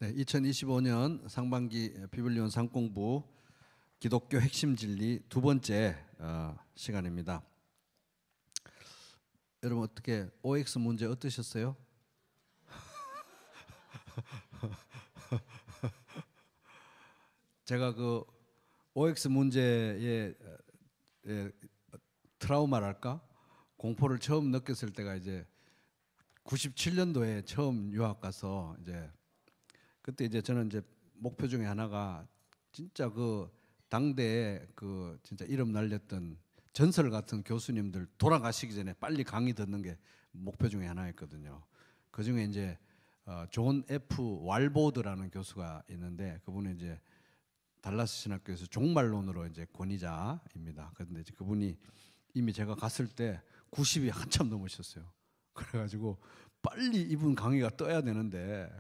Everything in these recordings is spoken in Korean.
네, 2025년 상반기 비블리온 상공부 기독교 핵심 진리 두 번째 시간입니다. 여러분 어떻게 OX 문제 어떠셨어요? 제가 그 OX 문제의 트라우마랄까 공포를 처음 느꼈을 때가 이제 97년도에 처음 유학 가서 이제 그때 이제 저는 이제 목표 중에 하나가 진짜 그 당대에 그 진짜 이름 날렸던 전설 같은 교수님들 돌아가시기 전에 빨리 강의 듣는 게 목표 중에 하나였거든요. 그 중에 이제 존 F 왈보드라는 교수가 있는데 그분은 이제 달라스 신학교에서 종말론으로 이제 권위자입니다. 그런데 이제 그분이 이미 제가 갔을 때 90이 한참 넘으셨어요. 그래가지고 빨리 이분 강의가 떠야 되는데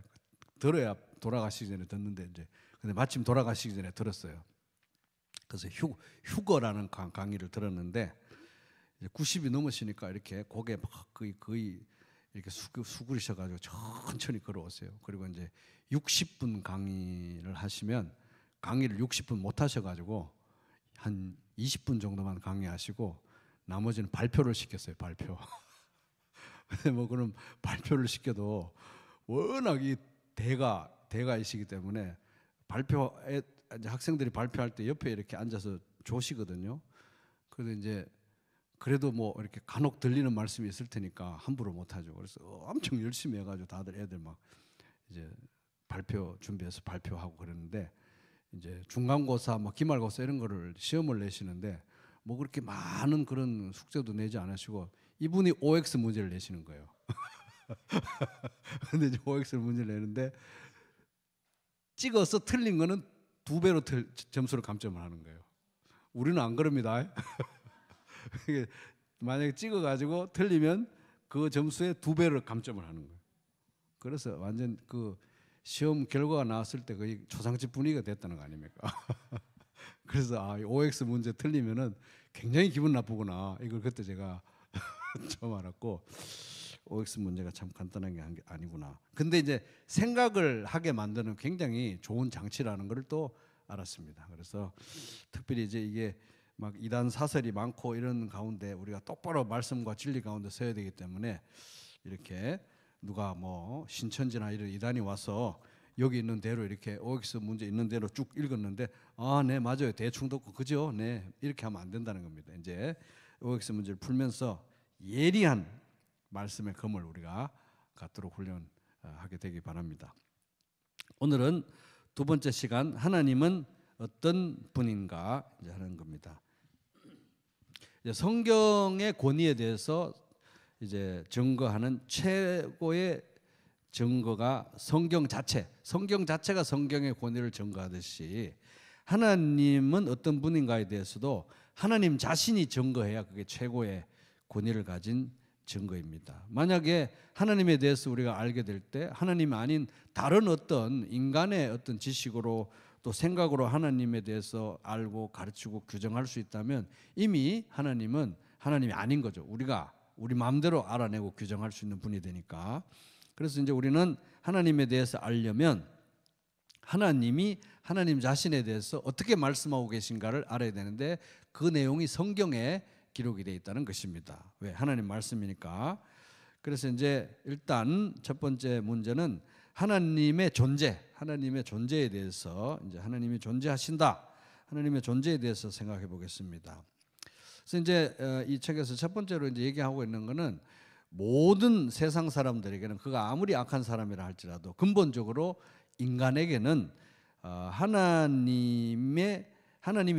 들어야 돌아가시기 전에 듣는데 이제 근데 마침 돌아가시기 전에 들었어요. 그래서 휴거라는 강의를 들었는데 이제 90이 넘으시니까 이렇게 고개 막 거의 이렇게 수그리셔가지고 천천히 걸어오세요. 그리고 이제 60분 강의를 하시면 강의를 60분 못 하셔가지고 한 20분 정도만 강의하시고 나머지는 발표를 시켰어요. 발표. 근데 뭐 그럼 발표를 시켜도 워낙 이 대가이시기 때문에 발표에 이제 학생들이 발표할 때 옆에 이렇게 앉아서 조시거든요. 그래도 이제 그래도 뭐 이렇게 간혹 들리는 말씀이 있을 테니까 함부로 못 하죠. 그래서 엄청 열심히 해가지고 다들 애들 막 이제 발표 준비해서 발표하고 그랬는데 이제 중간고사, 뭐 기말고사 이런 거를 시험을 내시는데 뭐 그렇게 많은 그런 숙제도 내지 않으시고 이분이 OX 문제를 내시는 거예요. 근데 이제 OX 문제를 내는데 찍어서 틀린 거는 2배로 점수를 감점을 하는 거예요. 우리는 안 그럽니다. 만약에 찍어가지고 틀리면 그 점수에 2배를 감점을 하는 거예요. 그래서 완전 그 시험 결과가 나왔을 때 거의 초상집 분위기가 됐다는 거 아닙니까? 그래서 OX 문제 틀리면은 굉장히 기분 나쁘구나. 이걸 그때 제가 처음 알았고 OX 문제가 참 간단한 게 아니구나. 근데 이제 생각을 하게 만드는 굉장히 좋은 장치라는 걸 또 알았습니다. 그래서 특별히 이제 이게 막 이단 사설이 많고 이런 가운데 우리가 똑바로 말씀과 진리 가운데 서야 되기 때문에 이렇게 누가 뭐 신천지나 이런 이단이 와서 여기 있는 대로 이렇게 OX 문제 있는 대로 쭉 읽었는데 네 맞아요 대충 듣고 그죠 네 이렇게 하면 안 된다는 겁니다. 이제 OX 문제를 풀면서 예리한 말씀의 검을 우리가 갖도록 훈련하게 되기 바랍니다. 오늘은 두 번째 시간 하나님은 어떤 분인가 이제 하는 겁니다. 이제 성경의 권위에 대해서 이제 증거하는 최고의 증거가 성경 자체가 성경의 권위를 증거하듯이 하나님은 어떤 분인가에 대해서도 하나님 자신이 증거해야 그게 최고의 권위를 가진 증거입니다. 만약에 하나님에 대해서 우리가 알게 될 때 하나님이 아닌 다른 어떤 인간의 어떤 지식으로 또 생각으로 하나님에 대해서 알고 가르치고 규정할 수 있다면 이미 하나님은 하나님이 아닌 거죠. 우리가 우리 마음대로 알아내고 규정할 수 있는 분이 되니까. 그래서 이제 우리는 하나님에 대해서 알려면 하나님이 하나님 자신에 대해서 어떻게 말씀하고 계신가를 알아야 되는데 그 내용이 성경에 기록이 되어 있다는 것입니다. 왜? 하나님 말씀이니까. 그래서 이제 일단 첫 번째 문제는 하나님의 존재에 대해서 이제 하나님이 존재하신다. 하나님의 존재에 대해서 생각해 보겠습니다. 그래서 이제 이 책에서 첫 번째로 이제 얘기하고 있는 것은 모든 세상 사람들에게는 그가 아무리 악한 사람이라 할지라도 근본적으로 인간에게는 하나님이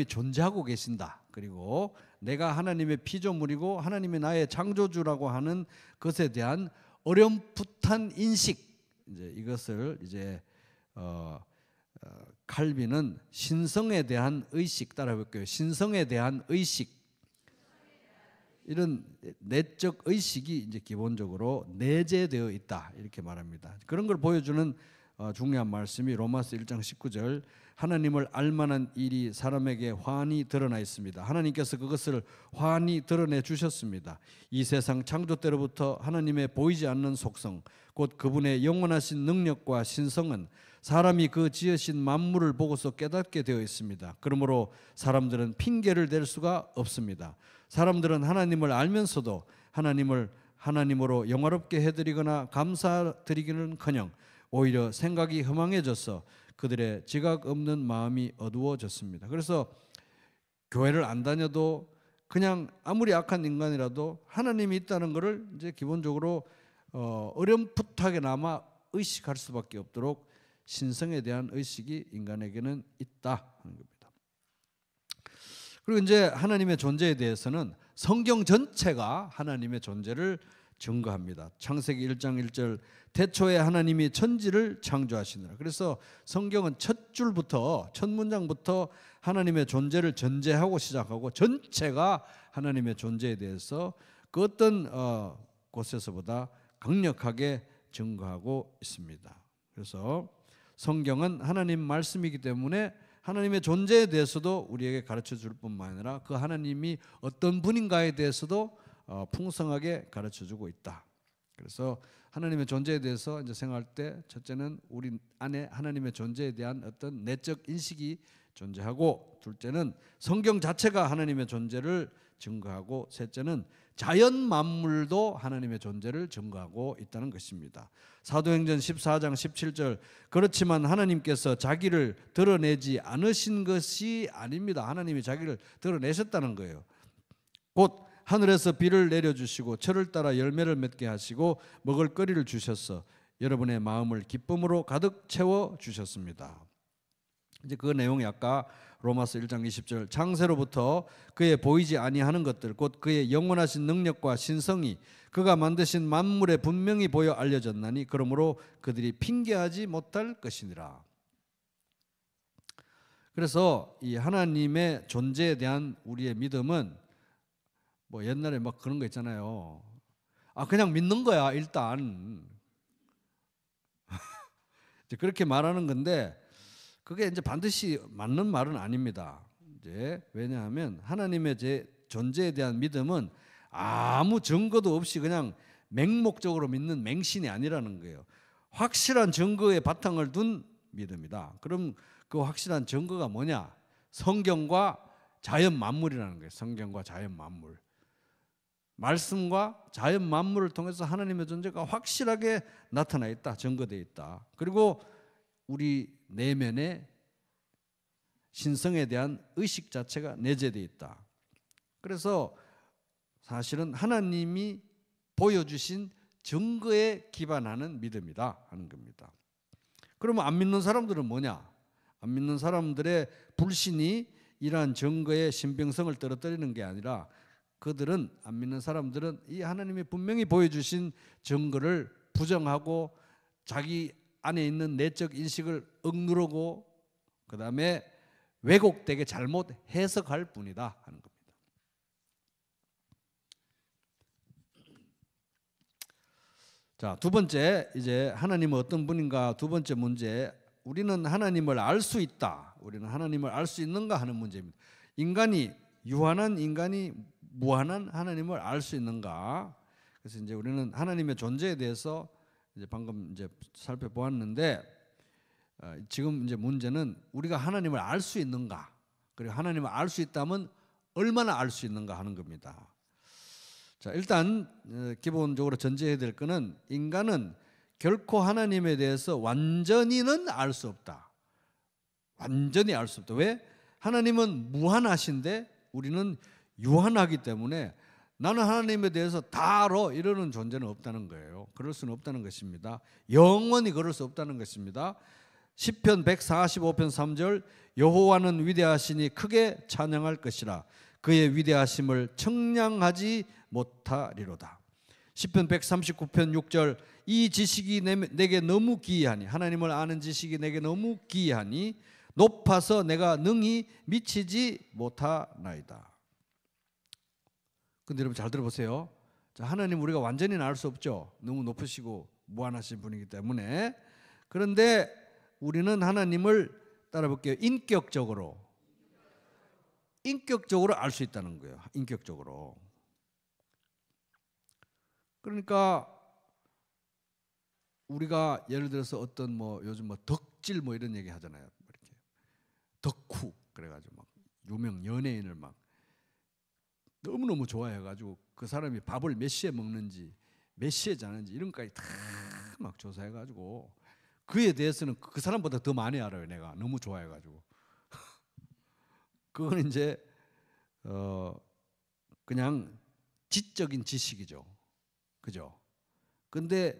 존재하고 계신다. 그리고 내가 하나님의 피조물이고 하나님이 나의 창조주라고 하는 것에 대한 어렴풋한 인식, 이제 이것을 이제 칼빈은 신성에 대한 의식 따라볼게요. 신성에 대한 의식. 이런 내적 의식이 이제 기본적으로 내재되어 있다 이렇게 말합니다. 그런 걸 보여주는 중요한 말씀이 로마서 1장 19절 하나님을 알만한 일이 사람에게 환히 드러나 있습니다. 하나님께서 그것을 환히 드러내 주셨습니다. 이 세상 창조 때로부터 하나님의 보이지 않는 속성 곧 그분의 영원하신 능력과 신성은 사람이 그 지으신 만물을 보고서 깨닫게 되어 있습니다. 그러므로 사람들은 핑계를 댈 수가 없습니다. 사람들은 하나님을 알면서도 하나님을 하나님으로 영화롭게 해드리거나 감사드리기는커녕 오히려 생각이 허망해져서 그들의 지각 없는 마음이 어두워졌습니다. 그래서 교회를 안 다녀도 그냥 아무리 악한 인간이라도 하나님이 있다는 것을 이제 기본적으로 어렴풋하게나마 의식할 수밖에 없도록 신성에 대한 의식이 인간에게는 있다 하는 겁니다. 그리고 이제 하나님의 존재에 대해서는 성경 전체가 하나님의 존재를 증거합니다. 창세기 1장 1절 태초에 하나님이 천지를 창조하시느라. 그래서 성경은 첫 줄부터 첫 문장부터 하나님의 존재를 전제하고 시작하고 전체가 하나님의 존재에 대해서 그 어떤 곳에서보다 강력하게 증거하고 있습니다. 그래서 성경은 하나님 말씀이기 때문에 하나님의 존재에 대해서도 우리에게 가르쳐 줄 뿐만 아니라 그 하나님이 어떤 분인가에 대해서도 풍성하게 가르쳐 주고 있다. 그래서 하나님의 존재에 대해서 이제 생각할 때 첫째는 우리 안에 하나님의 존재에 대한 어떤 내적 인식이 존재하고, 둘째는 성경 자체가 하나님의 존재를 증거하고, 셋째는 자연 만물도 하나님의 존재를 증거하고 있다는 것입니다. 사도행전 14장 17절 그렇지만 하나님께서 자기를 드러내지 않으신 것이 아닙니다. 하나님이 자기를 드러내셨다는 거예요. 곧 하늘에서 비를 내려주시고 철을 따라 열매를 맺게 하시고 먹을거리를 주셔서 여러분의 마음을 기쁨으로 가득 채워주셨습니다. 이제 그 내용이 아까 로마서 1장 20절 창세로부터 그의 보이지 아니하는 것들 곧 그의 영원하신 능력과 신성이 그가 만드신 만물에 분명히 보여 알려졌나니 그러므로 그들이 핑계하지 못할 것이니라. 그래서 이 하나님의 존재에 대한 우리의 믿음은 뭐 옛날에 막 그런 거 있잖아요. 그냥 믿는 거야 일단. 그렇게 말하는 건데 그게 이제 반드시 맞는 말은 아닙니다. 이제 왜냐하면 하나님의 존재에 대한 믿음은 아무 증거도 없이 그냥 맹목적으로 믿는 맹신이 아니라는 거예요. 확실한 증거에 바탕을 둔 믿음이다. 그럼 그 확실한 증거가 뭐냐? 성경과 자연 만물이라는 거예요. 성경과 자연 만물. 말씀과 자연 만물을 통해서 하나님의 존재가 확실하게 나타나 있다. 증거되어 있다. 그리고 우리 내면에 신성에 대한 의식 자체가 내재되어 있다. 그래서 사실은 하나님이 보여주신 증거에 기반하는 믿음이다 하는 겁니다. 그러면 안 믿는 사람들은 뭐냐? 안 믿는 사람들의 불신이 이러한 증거의 신빙성을 떨어뜨리는 게 아니라 그들은 안 믿는 사람들은 이 하나님이 분명히 보여주신 증거를 부정하고 자기 안에 있는 내적 인식을 억누르고 그 다음에 왜곡되게 잘못 해석할 뿐이다 하는 겁니다. 자, 두 번째 이제 하나님은 어떤 분인가 두 번째 문제, 우리는 하나님을 알 수 있다. 우리는 하나님을 알 수 있는가 하는 문제입니다. 인간이 유한한 인간이 무한한 하나님을 알 수 있는가? 그래서 이제 우리는 하나님의 존재에 대해서 이제 방금 이제 살펴보았는데 지금 이제 문제는 우리가 하나님을 알 수 있는가? 그리고 하나님을 알 수 있다면 얼마나 알 수 있는가 하는 겁니다. 자, 일단 기본적으로 전제해야 될 것은 인간은 결코 하나님에 대해서 완전히는 알 수 없다. 완전히 알 수 없다. 왜? 하나님은 무한하신데 우리는 유한하기 때문에 나는 하나님에 대해서 다 알아 이러는 존재는 없다는 거예요. 그럴 수는 없다는 것입니다. 영원히 그럴 수 없다는 것입니다. 시편 145편 3절 여호와는 위대하시니 크게 찬양할 것이라 그의 위대하심을 청량하지 못하리로다. 시편 139편 6절 이 지식이 내게 너무 기이하니 하나님을 아는 지식이 내게 너무 기이하니 높아서 내가 능히 미치지 못하나이다. 근데 여러분 잘 들어보세요. 자, 하나님 우리가 완전히는 알 수 없죠. 너무 높으시고 무한하신 분이기 때문에. 그런데 우리는 하나님을 따라볼게요. 인격적으로 알 수 있다는 거예요. 인격적으로. 그러니까 우리가 예를 들어서 어떤 뭐 요즘 뭐 덕질 뭐 이런 얘기 하잖아요. 이렇게 덕후 그래가지고 막 유명 연예인을 막 너무너무 좋아해가지고 그 사람이 밥을 몇 시에 먹는지 몇 시에 자는지 이런 것까지 다 막 조사해가지고 그에 대해서는 그 사람보다 더 많이 알아요. 내가 너무 좋아해가지고. 그건 이제 그냥 지적인 지식이죠. 그죠? 근데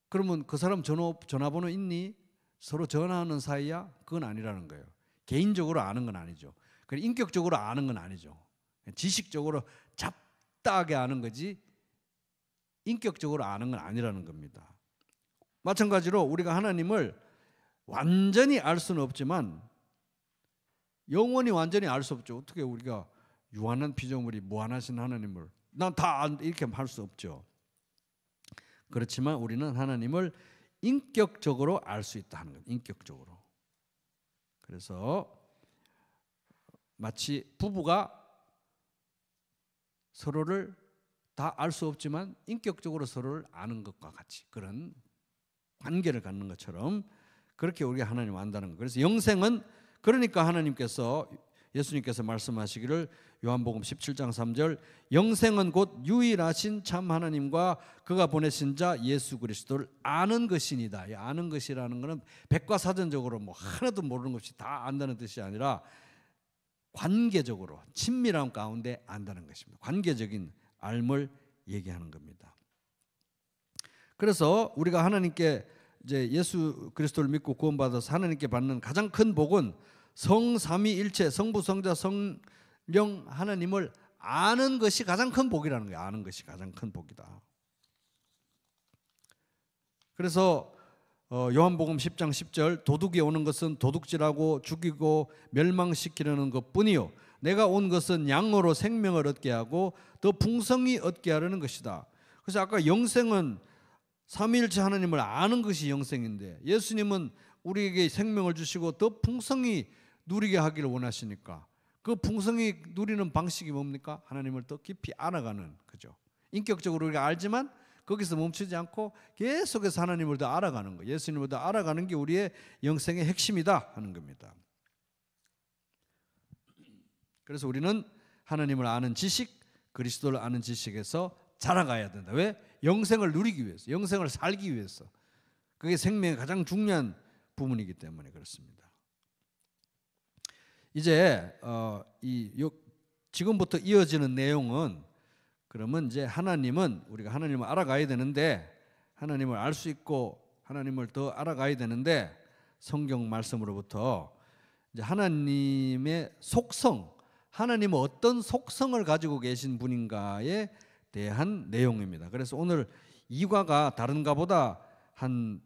그러면 그 사람 전화번호 있니? 서로 전화하는 사이야? 그건 아니라는 거예요. 개인적으로 아는 건 아니죠. 인격적으로 아는 건 아니죠. 지식적으로 잡다하게 아는 거지 인격적으로 아는 건 아니라는 겁니다. 마찬가지로 우리가 하나님을 완전히 알 수는 없지만 영원히 완전히 알 수 없죠. 어떻게 우리가 유한한 피조물이 무한하신 하나님을 난 다 이렇게 할 수 없죠. 그렇지만 우리는 하나님을 인격적으로 알 수 있다 하는 거예요. 인격적으로. 그래서 마치 부부가 서로를 다 알 수 없지만 인격적으로 서로를 아는 것과 같이 그런 관계를 갖는 것처럼 그렇게 우리가 하나님을 안다는 거예요. 그래서 영생은 그러니까 예수님께서 말씀하시기를 요한복음 17장 3절 영생은 곧 유일하신 참 하나님과 그가 보내신 자 예수 그리스도를 아는 것이니다. 이 아는 것이라는 것은 백과사전적으로 뭐 하나도 모르는 것이 다 안다는 뜻이 아니라 관계적으로 친밀함 가운데 안다는 것입니다. 관계적인 알을 얘기하는 겁니다. 그래서 우리가 하나님께 이제 예수 그리스도를 믿고 구원받아서 하나님께 받는 가장 큰 복은 성삼위일체 성부 성자 성령 하나님을 아는 것이 가장 큰 복이라는 거예요. 아는 것이 가장 큰 복이다. 그래서 요한복음 10장 10절 도둑이 오는 것은 도둑질하고 죽이고 멸망시키려는 것뿐이요 내가 온 것은 양으로 생명을 얻게 하고 더 풍성히 얻게 하려는 것이다. 그래서 아까 영생은 삼위일체 하나님을 아는 것이 영생인데 예수님은 우리에게 생명을 주시고 더 풍성히 누리게 하기를 원하시니까 그 풍성히 누리는 방식이 뭡니까? 하나님을 더 깊이 알아가는 거죠. 인격적으로 우리가 알지만 거기서 멈추지 않고 계속해서 하나님을 더 알아가는 거예요. 예수님을 더 알아가는 게 우리의 영생의 핵심이다 하는 겁니다. 그래서 우리는 하나님을 아는 지식, 그리스도를 아는 지식에서 자라가야 된다. 왜? 영생을 누리기 위해서, 영생을 살기 위해서. 그게 생명의 가장 중요한 부분이기 때문에 그렇습니다. 이제 지금부터 이어지는 내용은 그러면 이제 우리가 하나님을 알아가야 되는데 하나님을 알 수 있고 하나님을 더 알아가야 되는데 성경 말씀으로부터 이제 하나님의 속성, 하나님은 어떤 속성을 가지고 계신 분인가에 대한 내용입니다. 그래서 오늘 이과가 다른 과보다 한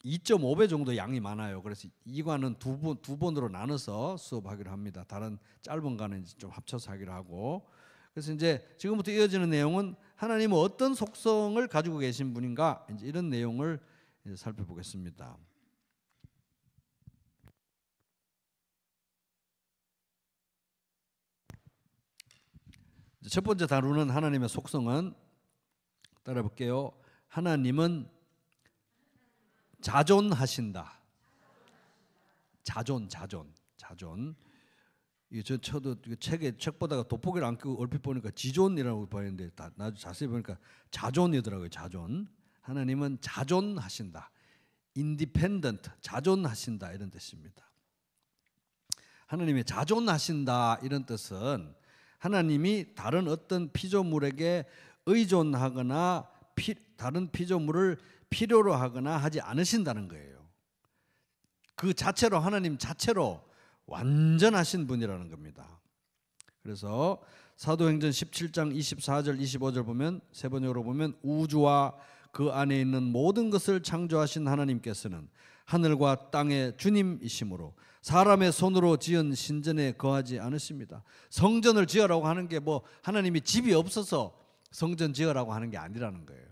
2.5배 정도 양이 많아요. 그래서 이과는 두 번으로 나눠서 수업하기로 합니다. 다른 짧은 과는 좀 합쳐서 하기로 하고. 그래서 이제 지금부터 이어지는 내용은 하나님은 어떤 속성을 가지고 계신 분인가 이제 이런 내용을 이제 살펴보겠습니다. 첫 번째 다루는 하나님의 속성은 따라볼게요. 하나님은 자존하신다. 자존. 저도 책 보다가 돋보기를 안 끄고 얼핏 보니까 지존이라고 보였는데 나중에 자세히 보니까 자존이더라고요. 자존. 하나님은 자존하신다. independent, 자존하신다 이런 뜻입니다. 하나님이 자존하신다 이런 뜻은 하나님이 다른 어떤 피조물에게 의존하거나 다른 피조물을 필요로 하거나 하지 않으신다는 거예요. 그 자체로 하나님 자체로 완전하신 분이라는 겁니다. 그래서 사도행전 17장 24절 25절 보면 세 번역으로 보면 우주와 그 안에 있는 모든 것을 창조하신 하나님께서는 하늘과 땅의 주님이시므로 사람의 손으로 지은 신전에 거하지 않으십니다. 성전을 지으라고 하는 게 뭐 하나님이 집이 없어서 성전 지으라고 하는 게 아니라는 거예요.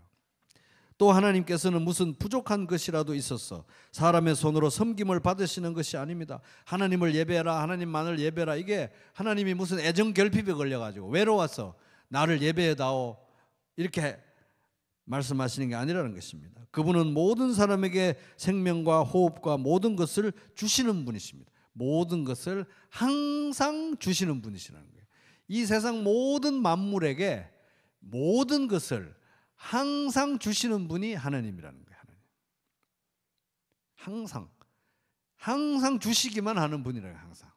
또 하나님께서는 무슨 부족한 것이라도 있어서 사람의 손으로 섬김을 받으시는 것이 아닙니다. 하나님을 예배해라, 하나님만을 예배해라. 이게 하나님이 무슨 애정 결핍에 걸려가지고 외로워서 나를 예배해다오 이렇게 말씀하시는 게 아니라는 것입니다. 그분은 모든 사람에게 생명과 호흡과 모든 것을 주시는 분이십니다. 모든 것을 항상 주시는 분이시라는 거예요. 이 세상 모든 만물에게 모든 것을 항상 주시는 분이 하나님이라는 거예요. 하나님. 항상 주시기만 하는 분이라요. 항상.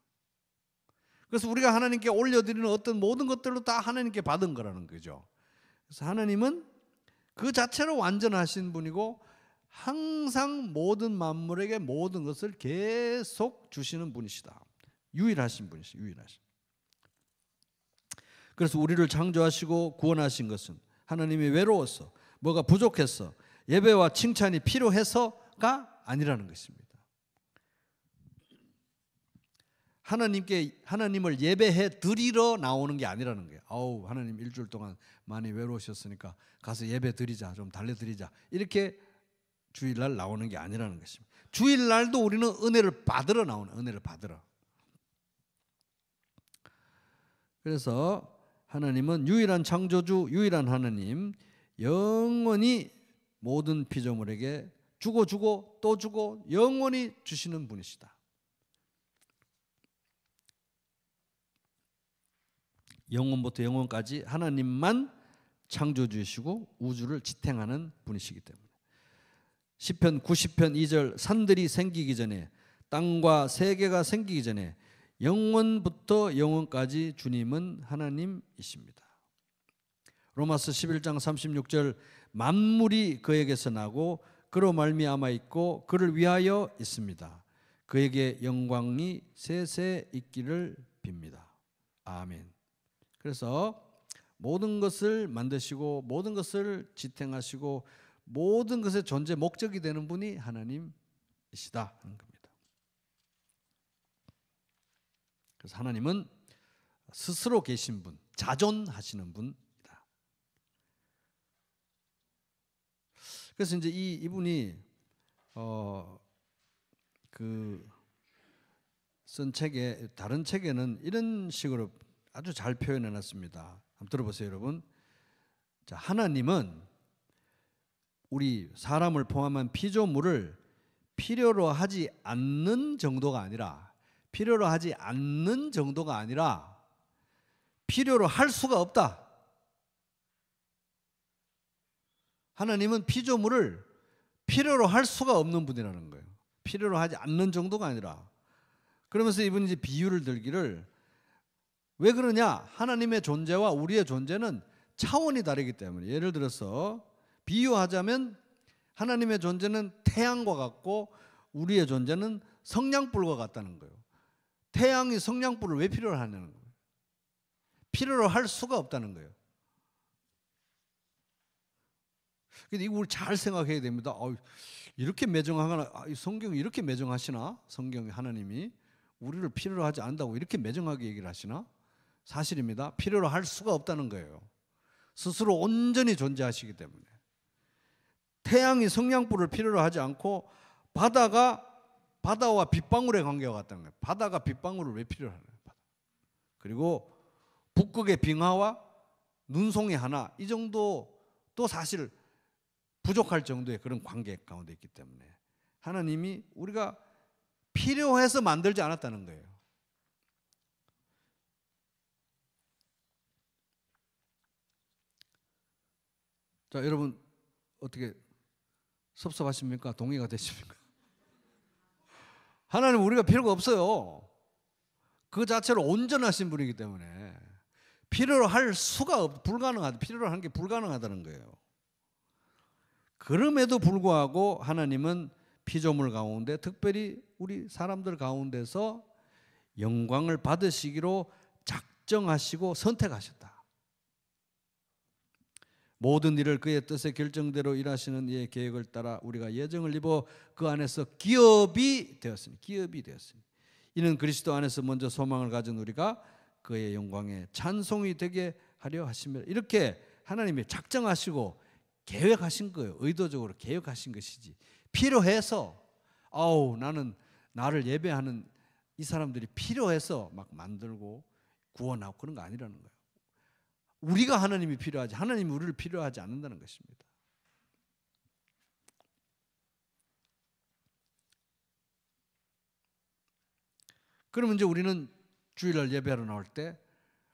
그래서 우리가 하나님께 올려드리는 어떤 모든 것들로 다 하나님께 받은 거라는 거죠. 그래서 하나님은 그 자체로 완전하신 분이고 항상 모든 만물에게 모든 것을 계속 주시는 분이시다. 유일하신 분이시죠. 유일하신. 그래서 우리를 창조하시고 구원하신 것은 하나님이 외로워서 뭐가 부족해서 예배와 칭찬이 필요해서가 아니라는 것입니다. 하나님을 예배해 드리러 나오는 게 아니라는 거예요. 아우, 하나님 일주일 동안 많이 외로우셨으니까 가서 예배 드리자, 좀 달래드리자, 이렇게 주일날 나오는 게 아니라는 것입니다. 주일날도 우리는 은혜를 받으러 나오는, 은혜를 받으러. 그래서 하나님은 유일한 창조주, 유일한 하나님, 영원히 모든 피조물에게 주고 또 주고 영원히 주시는 분이시다. 영원부터 영원까지 하나님만 창조주이시고 우주를 지탱하는 분이시기 때문에. 시편 90편 2절, 산들이 생기기 전에, 땅과 세계가 생기기 전에 영원부터 영원까지 주님은 하나님이십니다. 로마서 11장 36절, 만물이 그에게서 나고 그로 말미암아 있고 그를 위하여 있습니다. 그에게 영광이 세세 있기를 빕니다. 아멘. 그래서 모든 것을 만드시고 모든 것을 지탱하시고 모든 것의 존재 목적이 되는 분이 하나님이시다 하는 겁니다. 그래서 하나님은 스스로 계신 분, 자존하시는 분이다. 그래서 이제 이분이 쓴 책에, 다른 책에는 이런 식으로 아주 잘 표현해 놨습니다. 한번 들어보세요, 여러분. 자, 하나님은 우리 사람을 포함한 피조물을 필요로 하지 않는 정도가 아니라, 필요로 할 수가 없다. 하나님은 피조물을 필요로 할 수가 없는 분이라는 거예요. 필요로 하지 않는 정도가 아니라. 그러면서 이분이 이제 비유를 들기를, 왜 그러냐? 하나님의 존재와 우리의 존재는 차원이 다르기 때문에. 예를 들어서 비유하자면 하나님의 존재는 태양과 같고 우리의 존재는 성냥불과 같다는 거예요. 태양이 성냥불을 왜 필요로 하냐는 거예요. 필요로 할 수가 없다는 거예요. 근데 이거 우리 잘 생각해야 됩니다. 이렇게 매정하거나, 성경이 이렇게 매정하시나? 성경이 하나님이 우리를 필요로 하지 않는다고 이렇게 매정하게 얘기를 하시나? 사실입니다. 필요로 할 수가 없다는 거예요. 스스로 온전히 존재하시기 때문에. 태양이 성냥불을 필요로 하지 않고 바다와 빗방울의 관계가 같다는 거예요. 바다가 빗방울을 왜 필요로 하나요? 그리고 북극의 빙하와 눈송이 하나, 이 정도도 사실 부족할 정도의 그런 관계 가운데 있기 때문에 하나님이 우리가 필요해서 만들지 않았다는 거예요. 자, 여러분 어떻게 섭섭하십니까? 동의가 되십니까? 하나님 우리가 필요가 없어요. 그 자체로 온전하신 분이기 때문에 필요로 할 수가 불가능하다. 필요로 하는 게 불가능하다는 거예요. 그럼에도 불구하고 하나님은 피조물 가운데, 특별히 우리 사람들 가운데서 영광을 받으시기로 작정하시고 선택하셨다. 모든 일을 그의 뜻의 결정대로 일하시는 이의 계획을 따라 우리가 예정을 입어 그 안에서 기업이 되었으니. 이는 그리스도 안에서 먼저 소망을 가진 우리가 그의 영광에 찬송이 되게 하려 하시며, 이렇게 하나님이 작정하시고 계획하신 거예요. 의도적으로 계획하신 것이지, 필요해서 나는 나를 예배하는 이 사람들이 필요해서 막 만들고 구원하고 그런 거 아니라는 거예요. 우리가 하나님이 필요하지, 하나님이 우리를 필요하지 않는다는 것입니다. 그러면 이제 우리는 주일날 예배하러 나올 때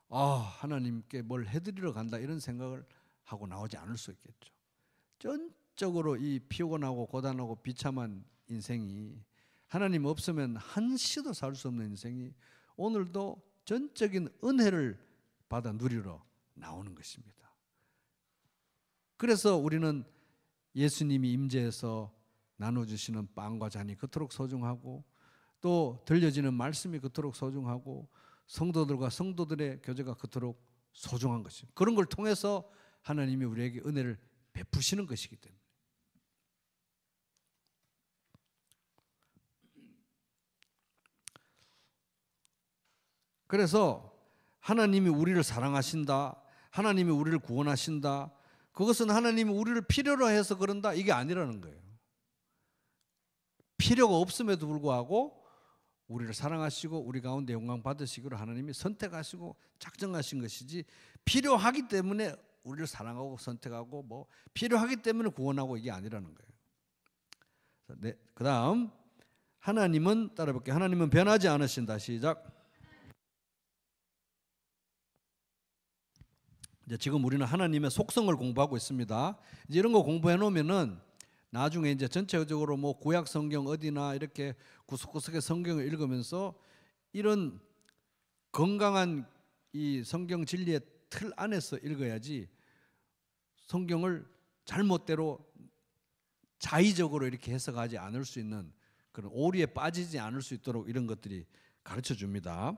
하나님께 뭘 해드리러 간다 이런 생각을 하고 나오지 않을 수 있겠죠. 전적으로 이 피곤하고 고단하고 비참한 인생이 하나님 없으면 한시도 살 수 없는 인생이 오늘도 전적인 은혜를 받아 누리러 나오는 것입니다. 그래서 우리는 예수님이 임재해서 나눠주시는 빵과 잔이 그토록 소중하고 또 들려지는 말씀이 그토록 소중하고 성도들과 성도들의 교제가 그토록 소중한 것입니다. 그런 걸 통해서 하나님이 우리에게 은혜를 베푸시는 것이기 때문에. 그래서 하나님이 우리를 사랑하신다, 하나님이 우리를 구원하신다, 그것은 하나님이 우리를 필요로 해서 그런다 이게 아니라는 거예요. 필요가 없음에도 불구하고 우리를 사랑하시고 우리 가운데 영광 받으시기로 하나님이 선택하시고 작정하신 것이지, 필요하기 때문에 우리를 사랑하고 선택하고 뭐 필요하기 때문에 구원하고 이게 아니라는 거예요. 네, 그다음 하나님은 따라 볼게요. 하나님은 변하지 않으신다. 시작. 이제 지금 우리는 하나님의 속성을 공부하고 있습니다. 이제 이런 거 공부해 놓으면은 나중에 이제 전체적으로 뭐 구약 성경 어디나 이렇게 구석구석의 성경을 읽으면서 이런 건강한 이 성경 진리의 틀 안에서 읽어야지 성경을 잘못대로 자의적으로 이렇게 해석하지 않을 수 있는 그런 오류에 빠지지 않을 수 있도록 이런 것들이 가르쳐 줍니다.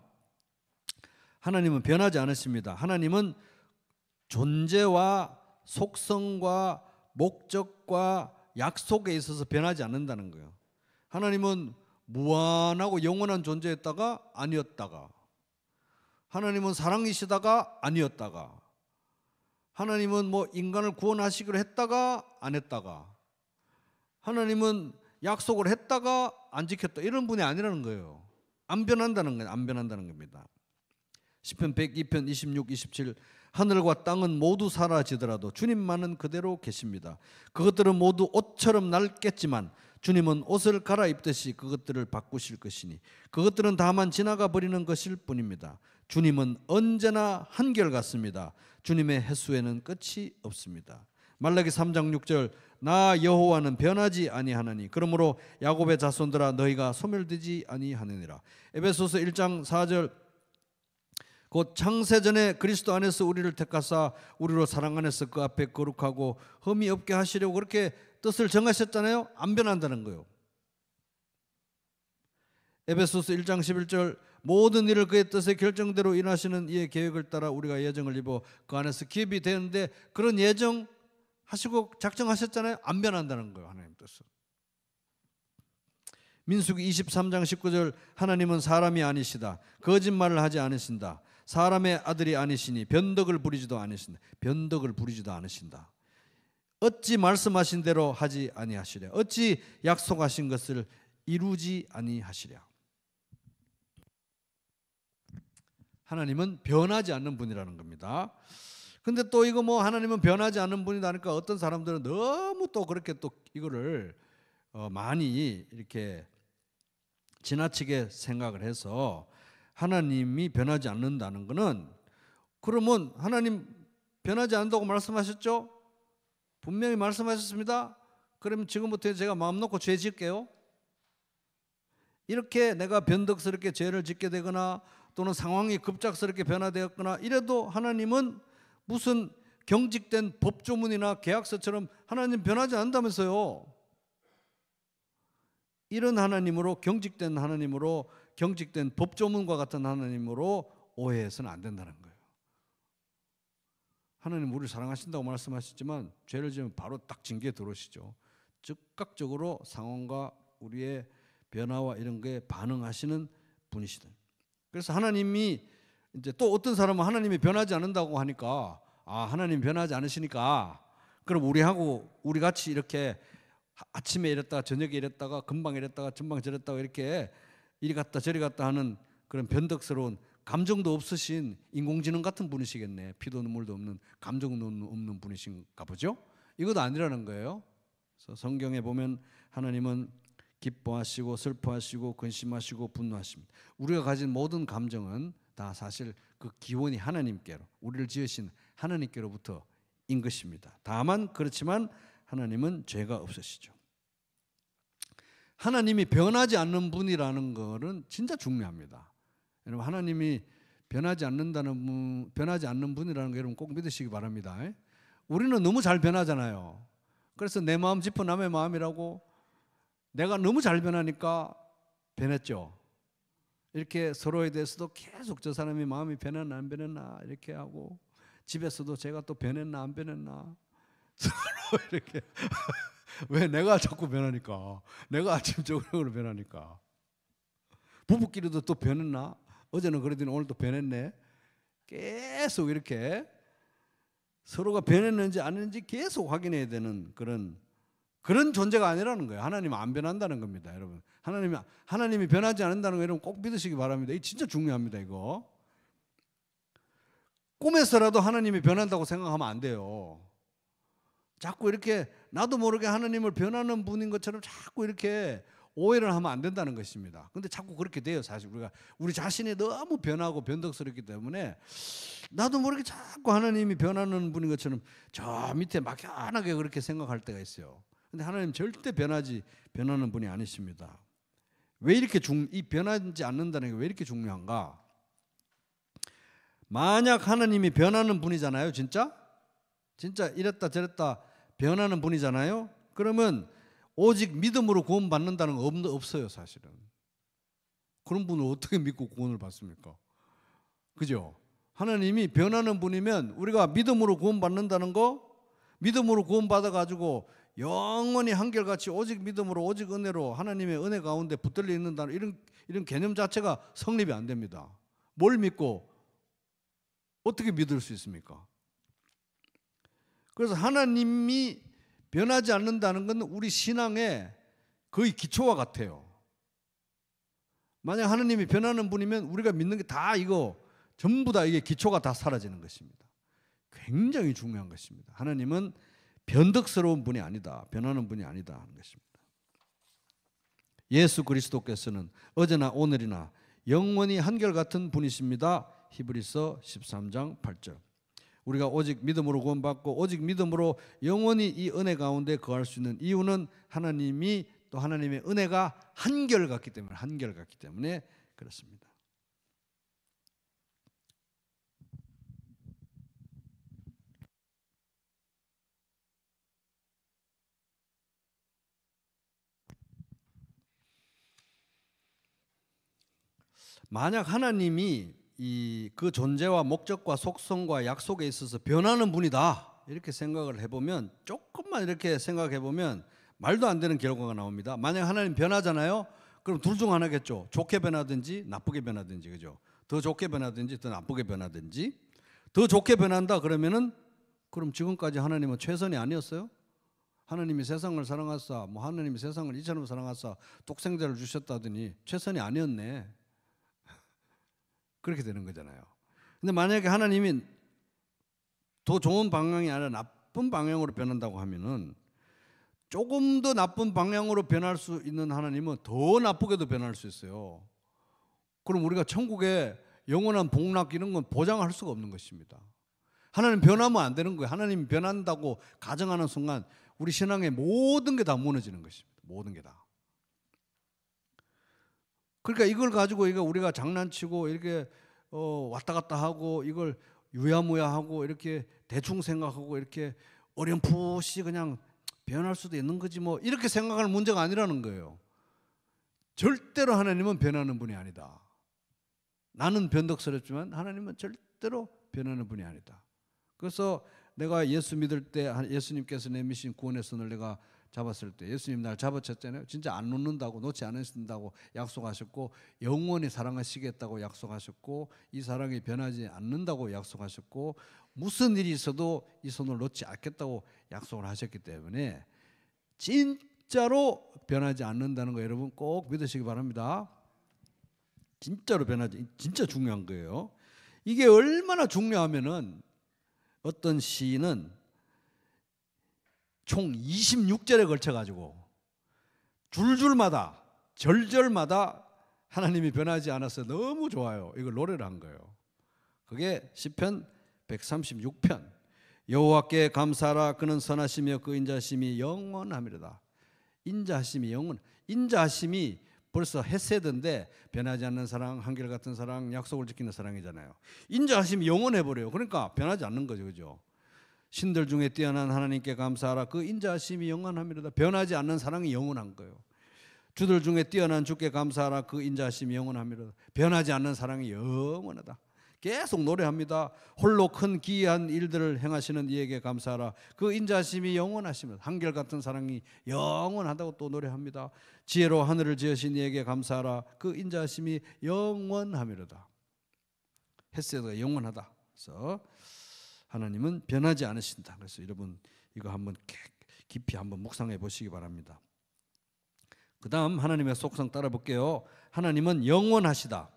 하나님은 변하지 않으십니다. 하나님은 존재와 속성과 목적과 약속에 있어서 변하지 않는다는 거예요. 하나님은 무한하고 영원한 존재였다가 아니었다가, 하나님은 사랑이시다가 아니었다가, 하나님은 뭐 인간을 구원하시기로 했다가 안 했다가, 하나님은 약속을 했다가 안 지켰다, 이런 분이 아니라는 거예요. 안 변한다는 거예요. 안 변한다는 겁니다. 시편 102편 26, 27 하늘과 땅은 모두 사라지더라도 주님만은 그대로 계십니다. 그것들은 모두 옷처럼 낡겠지만 주님은 옷을 갈아입듯이 그것들을 바꾸실 것이니 그것들은 다만 지나가 버리는 것일 뿐입니다. 주님은 언제나 한결같습니다. 주님의 횟수에는 끝이 없습니다. 말라기 3장 6절 나 여호와는 변하지 아니하나니 그러므로 야곱의 자손들아 너희가 소멸되지 아니하느니라. 에베소서 1장 4절 곧 창세전에 그리스도 안에서 우리를 택하사 우리로 사랑 안에서 그 앞에 거룩하고 흠이 없게 하시려고 그렇게 뜻을 정하셨잖아요. 안 변한다는 거예요. 에베소서 1장 11절 모든 일을 그의 뜻의 결정대로 인하시는 이의 계획을 따라 우리가 예정을 입어 그 안에서 기업이 되는데 그런 예정 하시고 작정하셨잖아요. 안 변한다는 거예요. 하나님 뜻은. 민수기 23장 19절 하나님은 사람이 아니시다. 거짓말을 하지 않으신다. 사람의 아들이 아니시니 변덕을 부리지도 않으신다. 변덕을 부리지도 않으신다. 어찌 말씀하신 대로 하지 아니하시랴. 어찌 약속하신 것을 이루지 아니하시랴. 하나님은 변하지 않는 분이라는 겁니다. 근데 또 이거 뭐 하나님은 변하지 않는 분이다 하니까 어떤 사람들은 너무 또 그렇게 또 이거를 많이 이렇게 지나치게 생각을 해서 하나님이 변하지 않는다는 것은, 그러면 하나님 변하지 않는다고 말씀하셨죠? 분명히 말씀하셨습니다. 그러면 지금부터 제가 마음 놓고 죄 짓게요. 이렇게 내가 변덕스럽게 죄를 짓게 되거나 또는 상황이 급작스럽게 변화되었거나 이래도 하나님은 무슨 경직된 법조문이나 계약서처럼 하나님 변하지 않는다면서요. 이런 하나님으로, 경직된 하나님으로, 경직된 법조문과 같은 하나님으로 오해해서는 안 된다는 거예요. 하나님 우리를 사랑하신다고 말씀하셨지만 죄를 지으면 바로 딱 징계에 들어오시죠. 즉각적으로 상황과 우리의 변화와 이런 거에 반응하시는 분이시다. 그래서 하나님이 이제 또 어떤 사람은 하나님이 변하지 않는다고 하니까 하나님 변하지 않으시니까 그럼 우리 같이 이렇게 아침에 이랬다가 저녁에 이랬다가 금방 이랬다가 전방 저랬다가 이렇게 이리 갔다 저리 갔다 하는 그런 변덕스러운, 감정도 없으신 인공지능 같은 분이시겠네. 피도 눈물도 없는, 감정도 없는 분이신가 보죠. 이것도 아니라는 거예요. 그래서 성경에 보면 하나님은 기뻐하시고 슬퍼하시고 근심하시고 분노하십니다. 우리가 가진 모든 감정은 다 사실 그 기원이 하나님께로, 우리를 지으신 하나님께로부터인 것입니다. 다만 그렇지만 하나님은 죄가 없으시죠. 하나님이 변하지 않는 분이라는 것은 진짜 중요합니다. 여러분, 하나님이 변하지 않는 분이라는 거 여러분 꼭 믿으시기 바랍니다. 우리는 너무 잘 변하잖아요. 그래서 내 마음 짚어 남의 마음이라고, 내가 너무 잘 변하니까 변했죠. 이렇게 서로에 대해서도 계속 저 사람이 마음이 변했나 안 변했나 이렇게 하고, 집에서도 제가 또 변했나 안 변했나 서로 이렇게 왜 내가 자꾸 변하니까, 내가 아침적으로 변하니까, 부부끼리도 또 변했나, 어제는 그러더니 오늘 또 변했네, 계속 이렇게 서로가 변했는지 안 했는지 계속 확인해야 되는 그런 존재가 아니라는 거예요. 하나님은 안 변한다는 겁니다, 여러분. 하나님이 변하지 않는다는 거 여러분 꼭 믿으시기 바랍니다. 이거 진짜 중요합니다. 이거 꿈에서라도 하나님이 변한다고 생각하면 안 돼요. 자꾸 이렇게 나도 모르게 하나님을 변하는 분인 것처럼 자꾸 이렇게 오해를 하면 안 된다는 것입니다. 근데 자꾸 그렇게 돼요. 사실 우리 자신이 너무 변하고 변덕스럽기 때문에 나도 모르게 자꾸 하나님이 변하는 분인 것처럼 저 밑에 막연하게 그렇게 생각할 때가 있어요. 근데 하나님 절대 변하는 분이 아니십니다. 왜 이렇게 이 변하지 않는다는 게 왜 이렇게 중요한가? 만약 하나님이 변하는 분이잖아요, 진짜 이랬다 저랬다 변하는 분이잖아요. 그러면 오직 믿음으로 구원 받는다는 거 없어요, 사실은. 그런 분을 어떻게 믿고 구원을 받습니까? 그죠? 하나님이 변하는 분이면 우리가 믿음으로 구원 받는다는 거, 믿음으로 구원 받아 가지고 영원히 한결같이 오직 믿음으로 오직 은혜로 하나님의 은혜 가운데 붙들려 있는다는 이런 개념 자체가 성립이 안 됩니다. 뭘 믿고 어떻게 믿을 수 있습니까? 그래서 하나님이 변하지 않는다는 건 우리 신앙의 거의 기초와 같아요. 만약 하나님이 변하는 분이면 우리가 믿는 게 다 이거 전부 다 이게 기초가 다 사라지는 것입니다. 굉장히 중요한 것입니다. 하나님은 변덕스러운 분이 아니다, 변하는 분이 아니다 하는 것입니다. 예수 그리스도께서는 어제나 오늘이나 영원히 한결같은 분이십니다. 히브리서 13장 8절. 우리가 오직 믿음으로 구원받고 오직 믿음으로 영원히 이 은혜 가운데 거할 수 있는 이유는 하나님이 또 하나님의 은혜가 한결같기 때문에 그렇습니다. 만약 하나님이 그 존재와 목적과 속성과 약속에 있어서 변하는 분이다 이렇게 생각을 해보면, 조금만 이렇게 생각해보면 말도 안 되는 결과가 나옵니다. 만약 하나님 변하잖아요. 그럼 둘 중 하나겠죠. 좋게 변하든지 나쁘게 변하든지, 그죠? 더 좋게 변하든지 더 나쁘게 변하든지. 더 좋게 변한다 그러면은, 그럼 지금까지 하나님은 최선이 아니었어요? 하나님이 세상을 사랑하사, 하나님이 세상을 이처럼 사랑하사 독생자를 주셨다더니 최선이 아니었네. 그렇게 되는 거잖아요. 근데 만약에 하나님이 더 좋은 방향이 아니라 나쁜 방향으로 변한다고 하면은, 조금 더 나쁜 방향으로 변할 수 있는 하나님은 더 나쁘게도 변할 수 있어요. 그럼 우리가 천국에 영원한 복락 이런 건 보장할 수가 없는 것입니다. 하나님 변하면 안 되는 거예요. 하나님 변한다고 가정하는 순간 우리 신앙의 모든 게 다 무너지는 것입니다. 모든 게 다. 그러니까 이걸 가지고 우리가 장난치고 이렇게 왔다 갔다 하고 이걸 유야무야하고 이렇게 대충 생각하고 이렇게 어렴풋이 그냥 변할 수도 있는 거지 뭐 이렇게 생각할 문제가 아니라는 거예요. 절대로 하나님은 변하는 분이 아니다. 나는 변덕스럽지만 하나님은 절대로 변하는 분이 아니다. 그래서 내가 예수 믿을 때 예수님께서 내미신 구원의 손을 내가 잡았을 때, 예수님 날 잡아쳤잖아요. 진짜 안 놓는다고, 놓지 않으신다고 약속하셨고, 영원히 사랑하시겠다고 약속하셨고, 이 사랑이 변하지 않는다고 약속하셨고, 무슨 일이 있어도 이 손을 놓지 않겠다고 약속을 하셨기 때문에 진짜로 변하지 않는다는 거 여러분 꼭 믿으시기 바랍니다. 진짜로 진짜 중요한 거예요. 이게 얼마나 중요하면은 어떤 시인은 총 26절에 걸쳐가지고 줄줄마다 절절마다 하나님이 변하지 않아서 너무 좋아요. 이걸 노래를 한 거예요. 그게 시편 136편. 여호와께 감사하라. 그는 선하시며 그 인자하심이 영원하미로다. 인자하심이 인자하심이 벌써 헤세드인데 변하지 않는 사랑, 한결같은 사랑, 약속을 지키는 사랑이잖아요. 인자하심이 영원해버려요. 그러니까 변하지 않는 거죠. 그죠? 신들 중에 뛰어난 하나님께 감사하라. 그 인자하심이 영원하미로다. 변하지 않는 사랑이 영원한 거예요. 주들 중에 뛰어난 주께 감사하라. 그 인자하심이 영원하미로다. 변하지 않는 사랑이 영원하다. 계속 노래합니다. 홀로 큰 기이한 일들을 행하시는 이에게 감사하라. 그 인자하심이 영원하시면 한결같은 사랑이 영원하다고 또 노래합니다. 지혜로 하늘을 지으신 이에게 감사하라. 그 인자하심이 영원하미로다. 헤세드가 영원하다. 그래서 하나님은 변하지 않으신다. 그래서 여러분 이거 한번 깊이 한번 묵상해 보시기 바랍니다. 그 다음 하나님의 속성 따라 볼게요. 하나님은 영원하시다.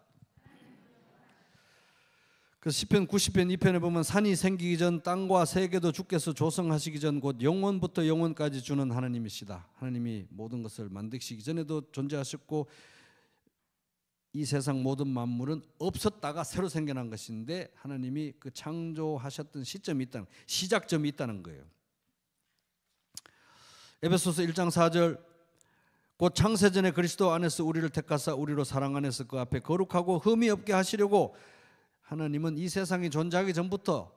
그래서 시편 90편 2편에 보면 산이 생기기 전 땅과 세계도 주께서 조성하시기 전 곧 영원부터 영원까지 주는 하나님이시다. 하나님이 모든 것을 만드시기 전에도 존재하셨고 이 세상 모든 만물은 없었다가 새로 생겨난 것인데 하나님이 그 창조하셨던 시점이 있다는, 시작점이 있다는 거예요. 에베소서 1장 4절 곧 창세전에 그리스도 안에서 우리를 택하사 우리로 사랑 안에서 그 앞에 거룩하고 흠이 없게 하시려고 하나님은 이 세상이 존재하기 전부터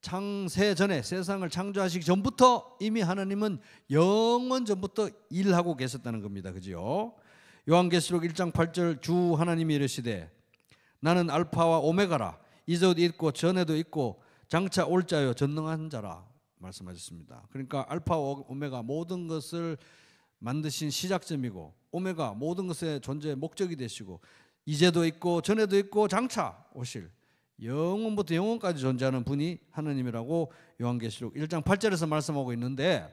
창세 전에 세상을 창조하시기 전부터 이미 하나님은 영원 전부터 일하고 계셨다는 겁니다. 그죠? 요한계시록 1장 8절 주 하나님이 이르시되 나는 알파와 오메가라. 이전에도 있고 전에도 있고 장차 올 자요 전능한 자라 말씀하셨습니다. 그러니까 알파와 오메가 모든 것을 만드신 시작점이고 오메가 모든 것의 존재의 목적이 되시고 이제도 있고 전에도 있고 장차 오실 영원부터 영원까지 존재하는 분이 하나님이라고 요한계시록 1장 8절에서 말씀하고 있는데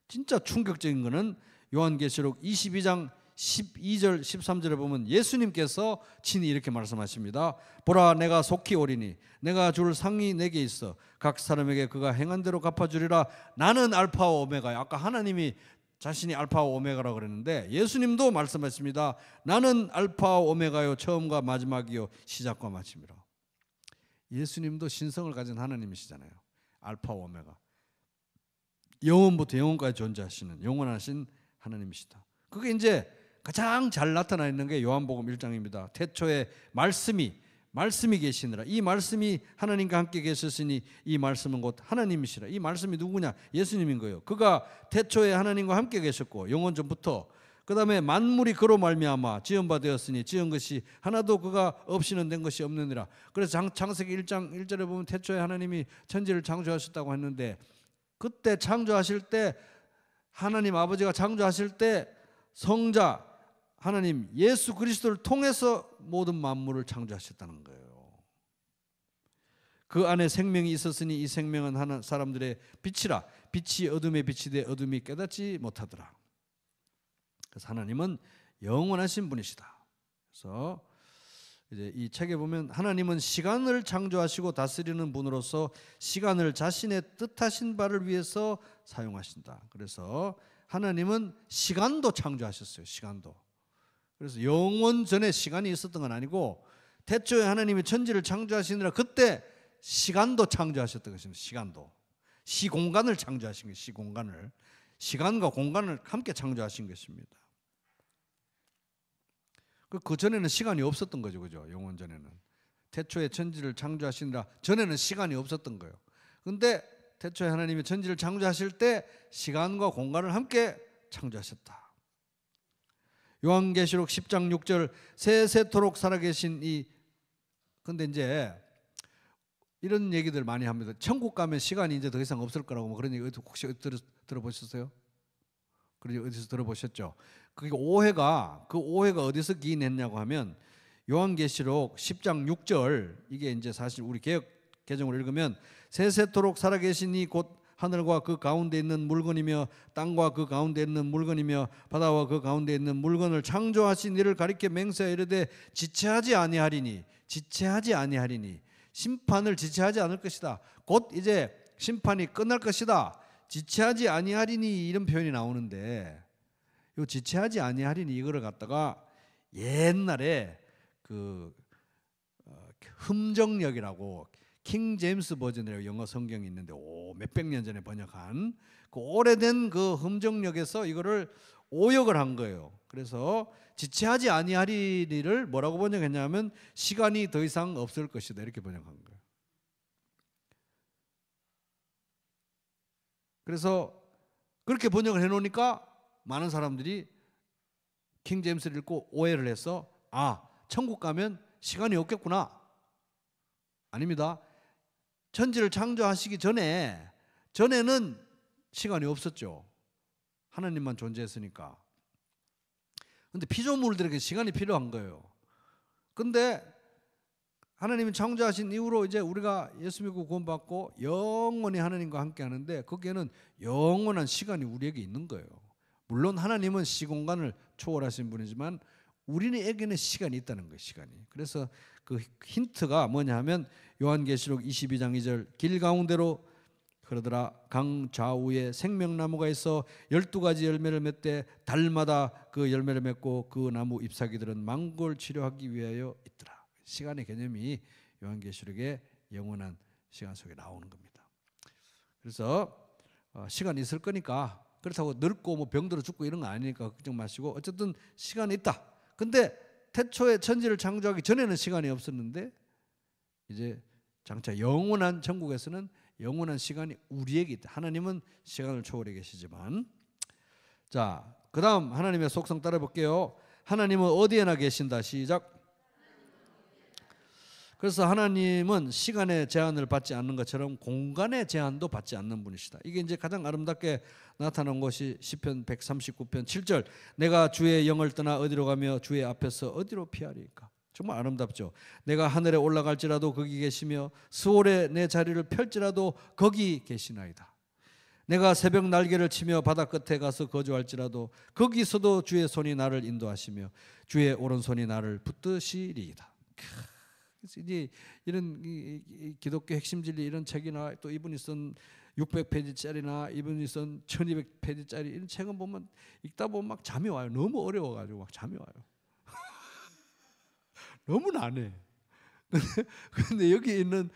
진짜 충격적인 것은 요한계시록 22장 12절 13절에 보면 예수님께서 친히 이렇게 말씀하십니다. 보라 내가 속히 오리니 내가 줄 상이 내게 있어 각 사람에게 그가 행한 대로 갚아주리라. 나는 알파와 오메가야. 아까 하나님이 자신이 알파와 오메가라고 그랬는데 예수님도 말씀하십니다. 나는 알파와 오메가요 처음과 마지막이요 시작과 마침이라. 예수님도 신성을 가진 하나님이시잖아요. 알파와 오메가. 영원부터 영원까지 존재하시는 영원하신 하나님이시다. 그게 이제 가장 잘 나타나 있는 게 요한복음 1장입니다. 태초에 말씀이 계시느라 이 말씀이 하나님과 함께 계셨으니 이 말씀은 곧 하나님이시라. 이 말씀이 누구냐? 예수님인 거예요. 그가 태초에 하나님과 함께 계셨고 영원 전부터 그 다음에 만물이 그로 말미암아 지은 바 되었으니 지은 것이 하나도 그가 없이는 된 것이 없느니라. 그래서 창세기 1장 1절에 보면 태초에 하나님이 천지를 창조하셨다고 했는데 그때 창조하실 때 하나님 아버지가 창조하실 때 성자 하나님 예수 그리스도를 통해서 모든 만물을 창조하셨다는 거예요. 그 안에 생명이 있었으니 이 생명은 하나 사람들의 빛이라. 빛이 어둠에 빛이 돼 어둠이 깨닫지 못하더라. 그래서 하나님은 영원하신 분이시다. 그래서 이제 이 책에 보면 하나님은 시간을 창조하시고 다스리는 분으로서 시간을 자신의 뜻하신 바를 위해서 사용하신다. 그래서 하나님은 시간도 창조하셨어요. 시간도. 그래서 영원 전에 시간이 있었던 건 아니고 태초에 하나님이 천지를 창조하시느라 그때 시간도 창조하셨던 것입니다. 시간도. 시공간을 창조하신 거예요. 시공간을. 시간과 공간을 함께 창조하신 것입니다. 그 전에는 시간이 없었던 거죠. 그죠? 영원 전에는. 태초에 천지를 창조하시느라 전에는 시간이 없었던 거예요. 그런데 태초에 하나님이 천지를 창조하실 때 시간과 공간을 함께 창조하셨다. 요한계시록 10장 6절 세세토록 살아계신 이 근데 이제 이런 얘기들 많이 합니다. 천국 가면 시간이 이제 더 이상 없을 거라고 뭐 그런 얘기 혹시 들어보셨어요? 그런 얘기 어디서 들어보셨죠? 그게 오해가 어디서 기인했냐고 하면 요한계시록 10장 6절 이게 이제 사실 우리 개역 개정으로 읽으면 세세토록 살아계시니 곧 하늘과 그 가운데 있는 물건이며 땅과 그 가운데 있는 물건이며 바다와 그 가운데 있는 물건을 창조하신 이를 가리켜 맹세하여 이르되 지체하지 아니하리니 심판을 지체하지 않을 것이다. 곧 이제 심판이 끝날 것이다. 지체하지 아니하리니 이런 표현이 나오는데 요 지체하지 아니하리니 이거를 갖다가 옛날에 그 흠정역이라고 킹 제임스 버전이라고 영어 성경이 있는데 몇백 년 전에 번역한 그 오래된 그 흠정역에서 이거를 오역을 한 거예요. 그래서 지체하지 아니하리니를 뭐라고 번역했냐면 시간이 더 이상 없을 것이다 이렇게 번역한 거예요. 그래서 그렇게 번역을 해놓으니까 많은 사람들이 킹 제임스를 읽고 오해를 해서 천국 가면 시간이 없겠구나. 아닙니다. 천지를 창조하시기 전에는 시간이 없었죠. 하나님만 존재했으니까. 근데 피조물들에게 시간이 필요한 거예요. 근데 하나님이 창조하신 이후로 이제 우리가 예수 믿고 구원받고 영원히 하나님과 함께 하는데 거기에는 영원한 시간이 우리에게 있는 거예요. 물론 하나님은 시공간을 초월하신 분이지만 우리에게는 시간이 있다는 거예요. 시간이. 그래서 그 힌트가 뭐냐 하면 요한계시록 22장 2절 길 가운데로 그러더라 강 좌우에 생명나무가 있어 12가지 열매를 맺되 달마다 그 열매를 맺고 그 나무 잎사귀들은 만골 치료하기 위하여 있더라. 시간의 개념이 요한계시록의 영원한 시간 속에 나오는 겁니다. 그래서 시간이 있을 거니까 그렇다고 늙고 뭐 병들어 죽고 이런 거 아니니까 걱정 마시고 어쨌든 시간이 있다. 근데 태초에 천지를 창조하기 전에는 시간이 없었는데 이제 장차 영원한 천국에서는 영원한 시간이 우리에게 있다. 하나님은 시간을 초월해 계시지만 자, 그 다음 하나님의 속성 따라 볼게요. 하나님은 어디에나 계신다. 시작. 그래서 하나님은 시간의 제한을 받지 않는 것처럼 공간의 제한도 받지 않는 분이시다. 이게 이제 가장 아름답게 나타난 것이 시편 139편 7절 내가 주의 영을 떠나 어디로 가며 주의 앞에서 어디로 피하리까. 정말 아름답죠. 내가 하늘에 올라갈지라도 거기 계시며 스올에 내 자리를 펼지라도 거기 계시나이다. 내가 새벽 날개를 치며 바다 끝에 가서 거주할지라도 거기서도 주의 손이 나를 인도하시며 주의 오른손이 나를 붙드시리이다. 이제 이런 기독교 핵심 진리 이런 책이나 또 이분이 쓴 600페이지짜리나 이분이 쓴 1200페이지짜리 이런 책은 보면 읽다 보면 막 잠이 와요. 너무 어려워가지고 막 잠이 와요. 너무 난해. 근데 여기 있는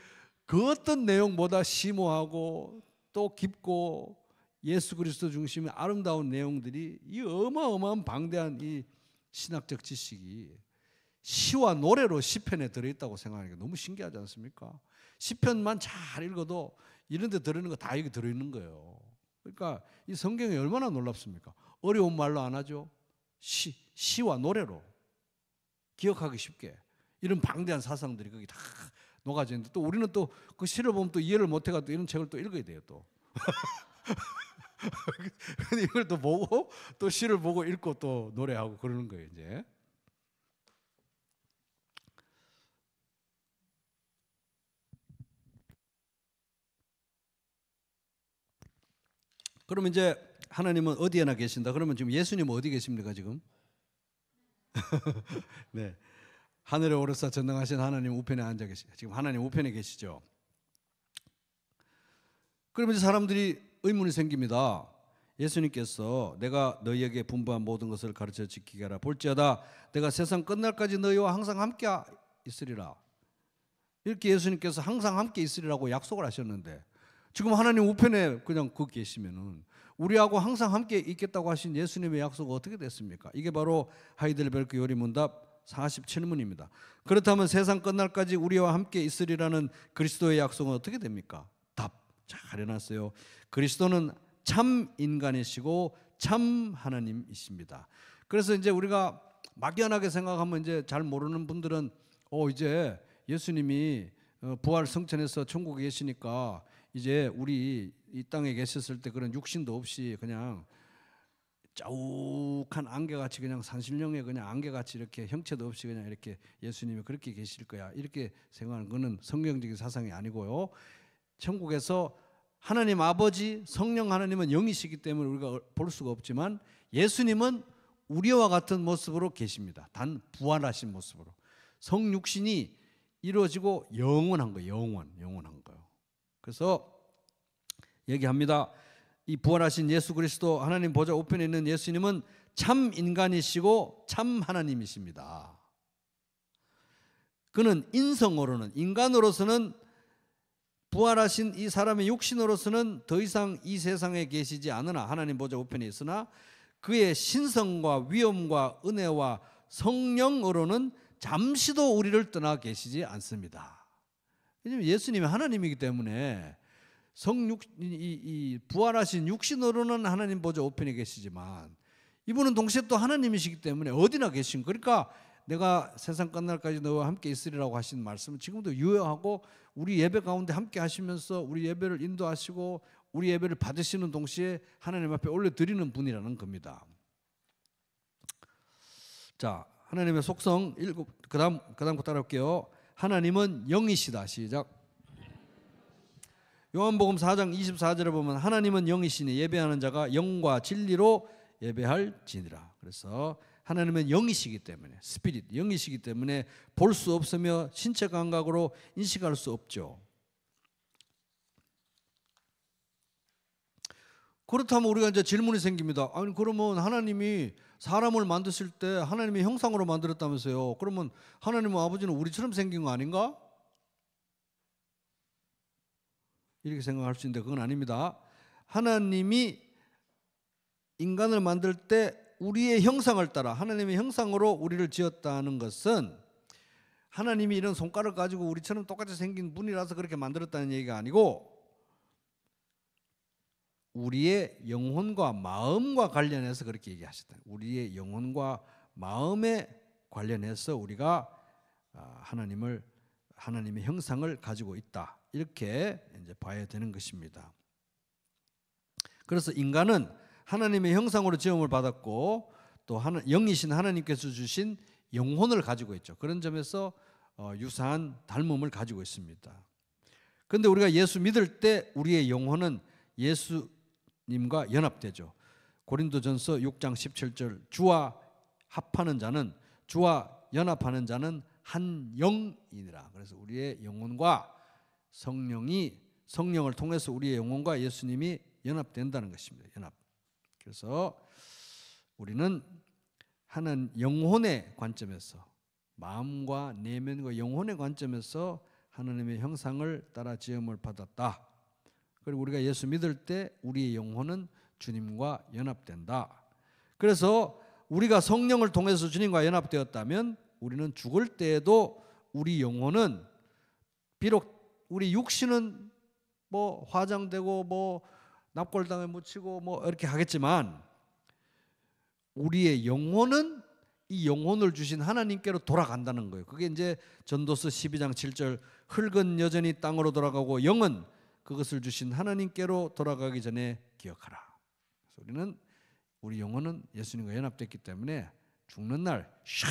그 어떤 내용보다 심오하고 또 깊고 예수 그리스도 중심의 아름다운 내용들이 이 어마어마한 방대한 이 신학적 지식이 시와 노래로 시편에 들어있다고 생각하니까 너무 신기하지 않습니까? 시편만 잘 읽어도 이런 데 들어있는 거 다 여기 들어있는 거예요. 그러니까 이 성경이 얼마나 놀랍습니까? 어려운 말로 안 하죠. 시와 노래로 기억하기 쉽게 이런 방대한 사상들이 거기 다 녹아져 있는데 또 우리는 또 그 시를 보면 또 이해를 못해가지고 이런 책을 또 읽어야 돼요 또. 근데 이걸 또 보고 또 시를 보고 읽고 또 노래하고 그러는 거예요 이제. 그러면 이제 하나님은 어디에나 계신다. 그러면 지금 예수님은 어디 계십니까 지금? 네, 하늘에 오르사 전능하신 하나님 우편에 앉아 계시. 지금 하나님 우편에 계시죠. 그러면 이제 사람들이 의문이 생깁니다. 예수님께서 내가 너희에게 분부한 모든 것을 가르쳐 지키게 하라. 볼지어다 내가 세상 끝날까지 너희와 항상 함께 있으리라. 이렇게 예수님께서 항상 함께 있으리라고 약속을 하셨는데 지금 하나님 우편에 그냥 거기 계시면은 우리하고 항상 함께 있겠다고 하신 예수님의 약속은 어떻게 됐습니까? 이게 바로 하이델베르크 요리문답 47문입니다. 그렇다면 세상 끝날까지 우리와 함께 있으리라는 그리스도의 약속은 어떻게 됩니까? 답 잘 해놨어요. 그리스도는 참 인간이시고 참 하나님이십니다. 그래서 이제 우리가 막연하게 생각하면 이제 잘 모르는 분들은 이제 예수님이 부활 성천에서 천국에 계시니까 이제 우리 이 땅에 계셨을 때 그런 육신도 없이 그냥 자욱한 안개같이 그냥 산신령의 그냥 안개같이 이렇게 형체도 없이 그냥 이렇게 예수님이 그렇게 계실 거야 이렇게 생각하는 거는 성경적인 사상이 아니고요. 천국에서 하나님 아버지 성령 하나님은 영이시기 때문에 우리가 볼 수가 없지만 예수님은 우리와 같은 모습으로 계십니다. 단 부활하신 모습으로 성육신이 이루어지고 영원한 거예요. 영원한 거예요. 그래서 얘기합니다. 이 부활하신 예수 그리스도 하나님 보좌 우편에 있는 예수님은 참 인간이시고 참 하나님이십니다. 그는 인성으로는, 인간으로서는, 부활하신 이 사람의 육신으로서는 더 이상 이 세상에 계시지 않으나 하나님 보좌 우편에 있으나 그의 신성과 위엄과 은혜와 성령으로는 잠시도 우리를 떠나 계시지 않습니다. 왜냐하면 예수님이 하나님이기 때문에 부활하신 육신으로는 하나님 보좌 우편에 계시지만 이분은 동시에 또 하나님이시기 때문에 어디나 계신, 그러니까 내가 세상 끝날까지 너와 함께 있으리라고 하신 말씀은 지금도 유효하고 우리 예배 가운데 함께 하시면서 우리 예배를 인도하시고 우리 예배를 받으시는 동시에 하나님 앞에 올려드리는 분이라는 겁니다. 자, 하나님의 속성 그다음 따라할게요. 하나님은 영이시다. 시작. 요한복음 4장 24절에 보면 하나님은 영이시니 예배하는 자가 영과 진리로 예배할지니라. 그래서 하나님은 영이시기 때문에, 스피릿, 영이시기 때문에 볼 수 없으며 신체 감각으로 인식할 수 없죠. 그렇다면 우리가 이제 질문이 생깁니다. 아니 그러면 하나님이 사람을 만드실 때 하나님의 형상으로 만들었다면서요. 그러면 하나님은 아버지는 우리처럼 생긴 거 아닌가? 이렇게 생각할 수 있는데 그건 아닙니다. 하나님이 인간을 만들 때 우리의 형상을 따라 하나님의 형상으로 우리를 지었다는 것은 하나님이 이런 손가락을 가지고 우리처럼 똑같이 생긴 분이라서 그렇게 만들었다는 얘기가 아니고 우리의 영혼과 마음과 관련해서 그렇게 얘기하셨다. 우리의 영혼과 마음에 관련해서 우리가 하나님의 형상을 가지고 있다. 이렇게 이제 봐야 되는 것입니다. 그래서 인간은 하나님의 형상으로 지음을 받았고 또 영이신 하나님께서 주신 영혼을 가지고 있죠. 그런 점에서 유사한 닮음을 가지고 있습니다. 그런데 우리가 예수 믿을 때 우리의 영혼은 예수님과 연합되죠. 고린도전서 6장 17절 주와 합하는 자는, 주와 연합하는 자는 한 영이니라. 그래서 우리의 영혼과 성령을 통해서 우리의 영혼과 예수님이 연합된다는 것입니다. 연합. 그래서 우리는 하나님 영혼의 관점에서, 마음과 내면과 영혼의 관점에서 하나님의 형상을 따라 지음을 받았다. 그리고 우리가 예수 믿을 때 우리의 영혼은 주님과 연합된다. 그래서 우리가 성령을 통해서 주님과 연합되었다면 우리는 죽을 때에도 우리 영혼은, 비록 우리 육신은 뭐 화장되고 뭐 납골당에 묻히고 뭐 이렇게 하겠지만 우리의 영혼은 이 영혼을 주신 하나님께로 돌아간다는 거예요. 그게 이제 전도서 12장 7절 흙은 여전히 땅으로 돌아가고 영은 그것을 주신 하나님께로 돌아가기 전에 기억하라. 그래서 우리 영혼은 예수님과 연합됐기 때문에 죽는 날 샥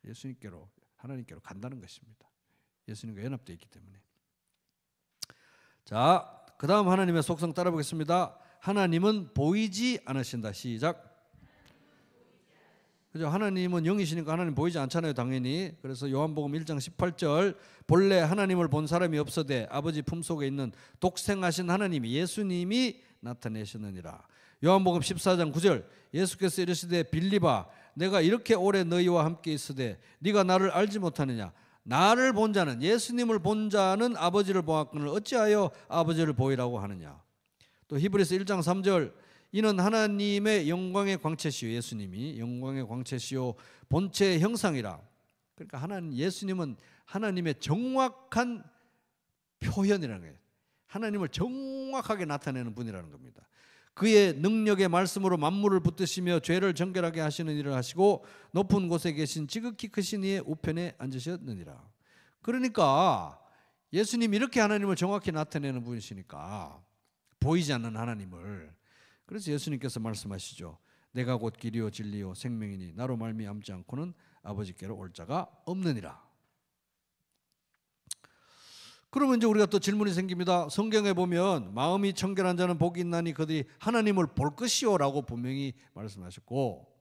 예수님께로, 하나님께로 간다는 것입니다. 예수님과 연합되어 있기 때문에. 자, 그 다음 하나님의 속성 따라 보겠습니다. 하나님은 보이지 않으신다. 시작. 그죠? 하나님은 영이시니까 하나님 보이지 않잖아요, 당연히. 그래서 요한복음 1장 18절 본래 하나님을 본 사람이 없어되 아버지 품속에 있는 독생하신 하나님이 예수님이 나타내셨느니라. 요한복음 14장 9절 예수께서 이르시되 빌립아 내가 이렇게 오래 너희와 함께 있으되 네가 나를 알지 못하느냐. 나를 본 자는, 예수님을 본 자는 아버지를 보았거늘 어찌하여 아버지를 보이라고 하느냐. 또 히브리서 1장 3절 이는 하나님의 영광의 광채시요, 예수님이 영광의 광채시요 본체의 형상이라. 그러니까 예수님은 하나님의 정확한 표현이라는 거예요. 하나님을 정확하게 나타내는 분이라는 겁니다. 그의 능력의 말씀으로 만물을 붙드시며 죄를 정결하게 하시는 일을 하시고 높은 곳에 계신 지극히 크신 이의 우편에 앉으셨느니라. 그러니까 예수님이 이렇게 하나님을 정확히 나타내는 분이시니까 보이지 않는 하나님을, 그래서 예수님께서 말씀하시죠. 내가 곧 길이요 진리요 생명이니 나로 말미암지 않고는 아버지께로 올 자가 없느니라. 그러면 이제 우리가 또 질문이 생깁니다. 성경에 보면 마음이 청결한 자는 복이 있나니 그들이 하나님을 볼 것이요라고 분명히 말씀하셨고,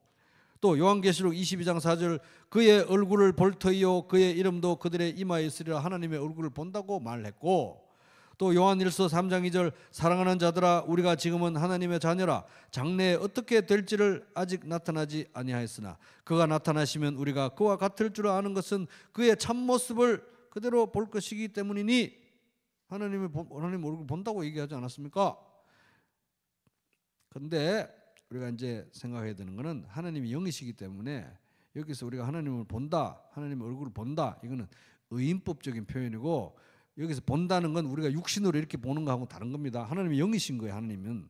또 요한계시록 22장 4절 그의 얼굴을 볼 터이요 그의 이름도 그들의 이마에 있으리라 하나님의 얼굴을 본다고 말했고, 또 요한일서 3장 2절 사랑하는 자들아 우리가 지금은 하나님의 자녀라 장래에 어떻게 될지를 아직 나타나지 아니하였으나 그가 나타나시면 우리가 그와 같을 줄 아는 것은 그의 참모습을 그대로 볼 것이기 때문이니 하나님 얼굴 본다고 얘기하지 않았습니까? 그런데 우리가 이제 생각해야 되는 것은 하나님이 영이시기 때문에 여기서 우리가 하나님을 본다, 하나님의 얼굴을 본다 이거는 의인법적인 표현이고 여기서 본다는 건 우리가 육신으로 이렇게 보는 거하고 다른 겁니다. 하나님이 영이신 거예요. 하나님은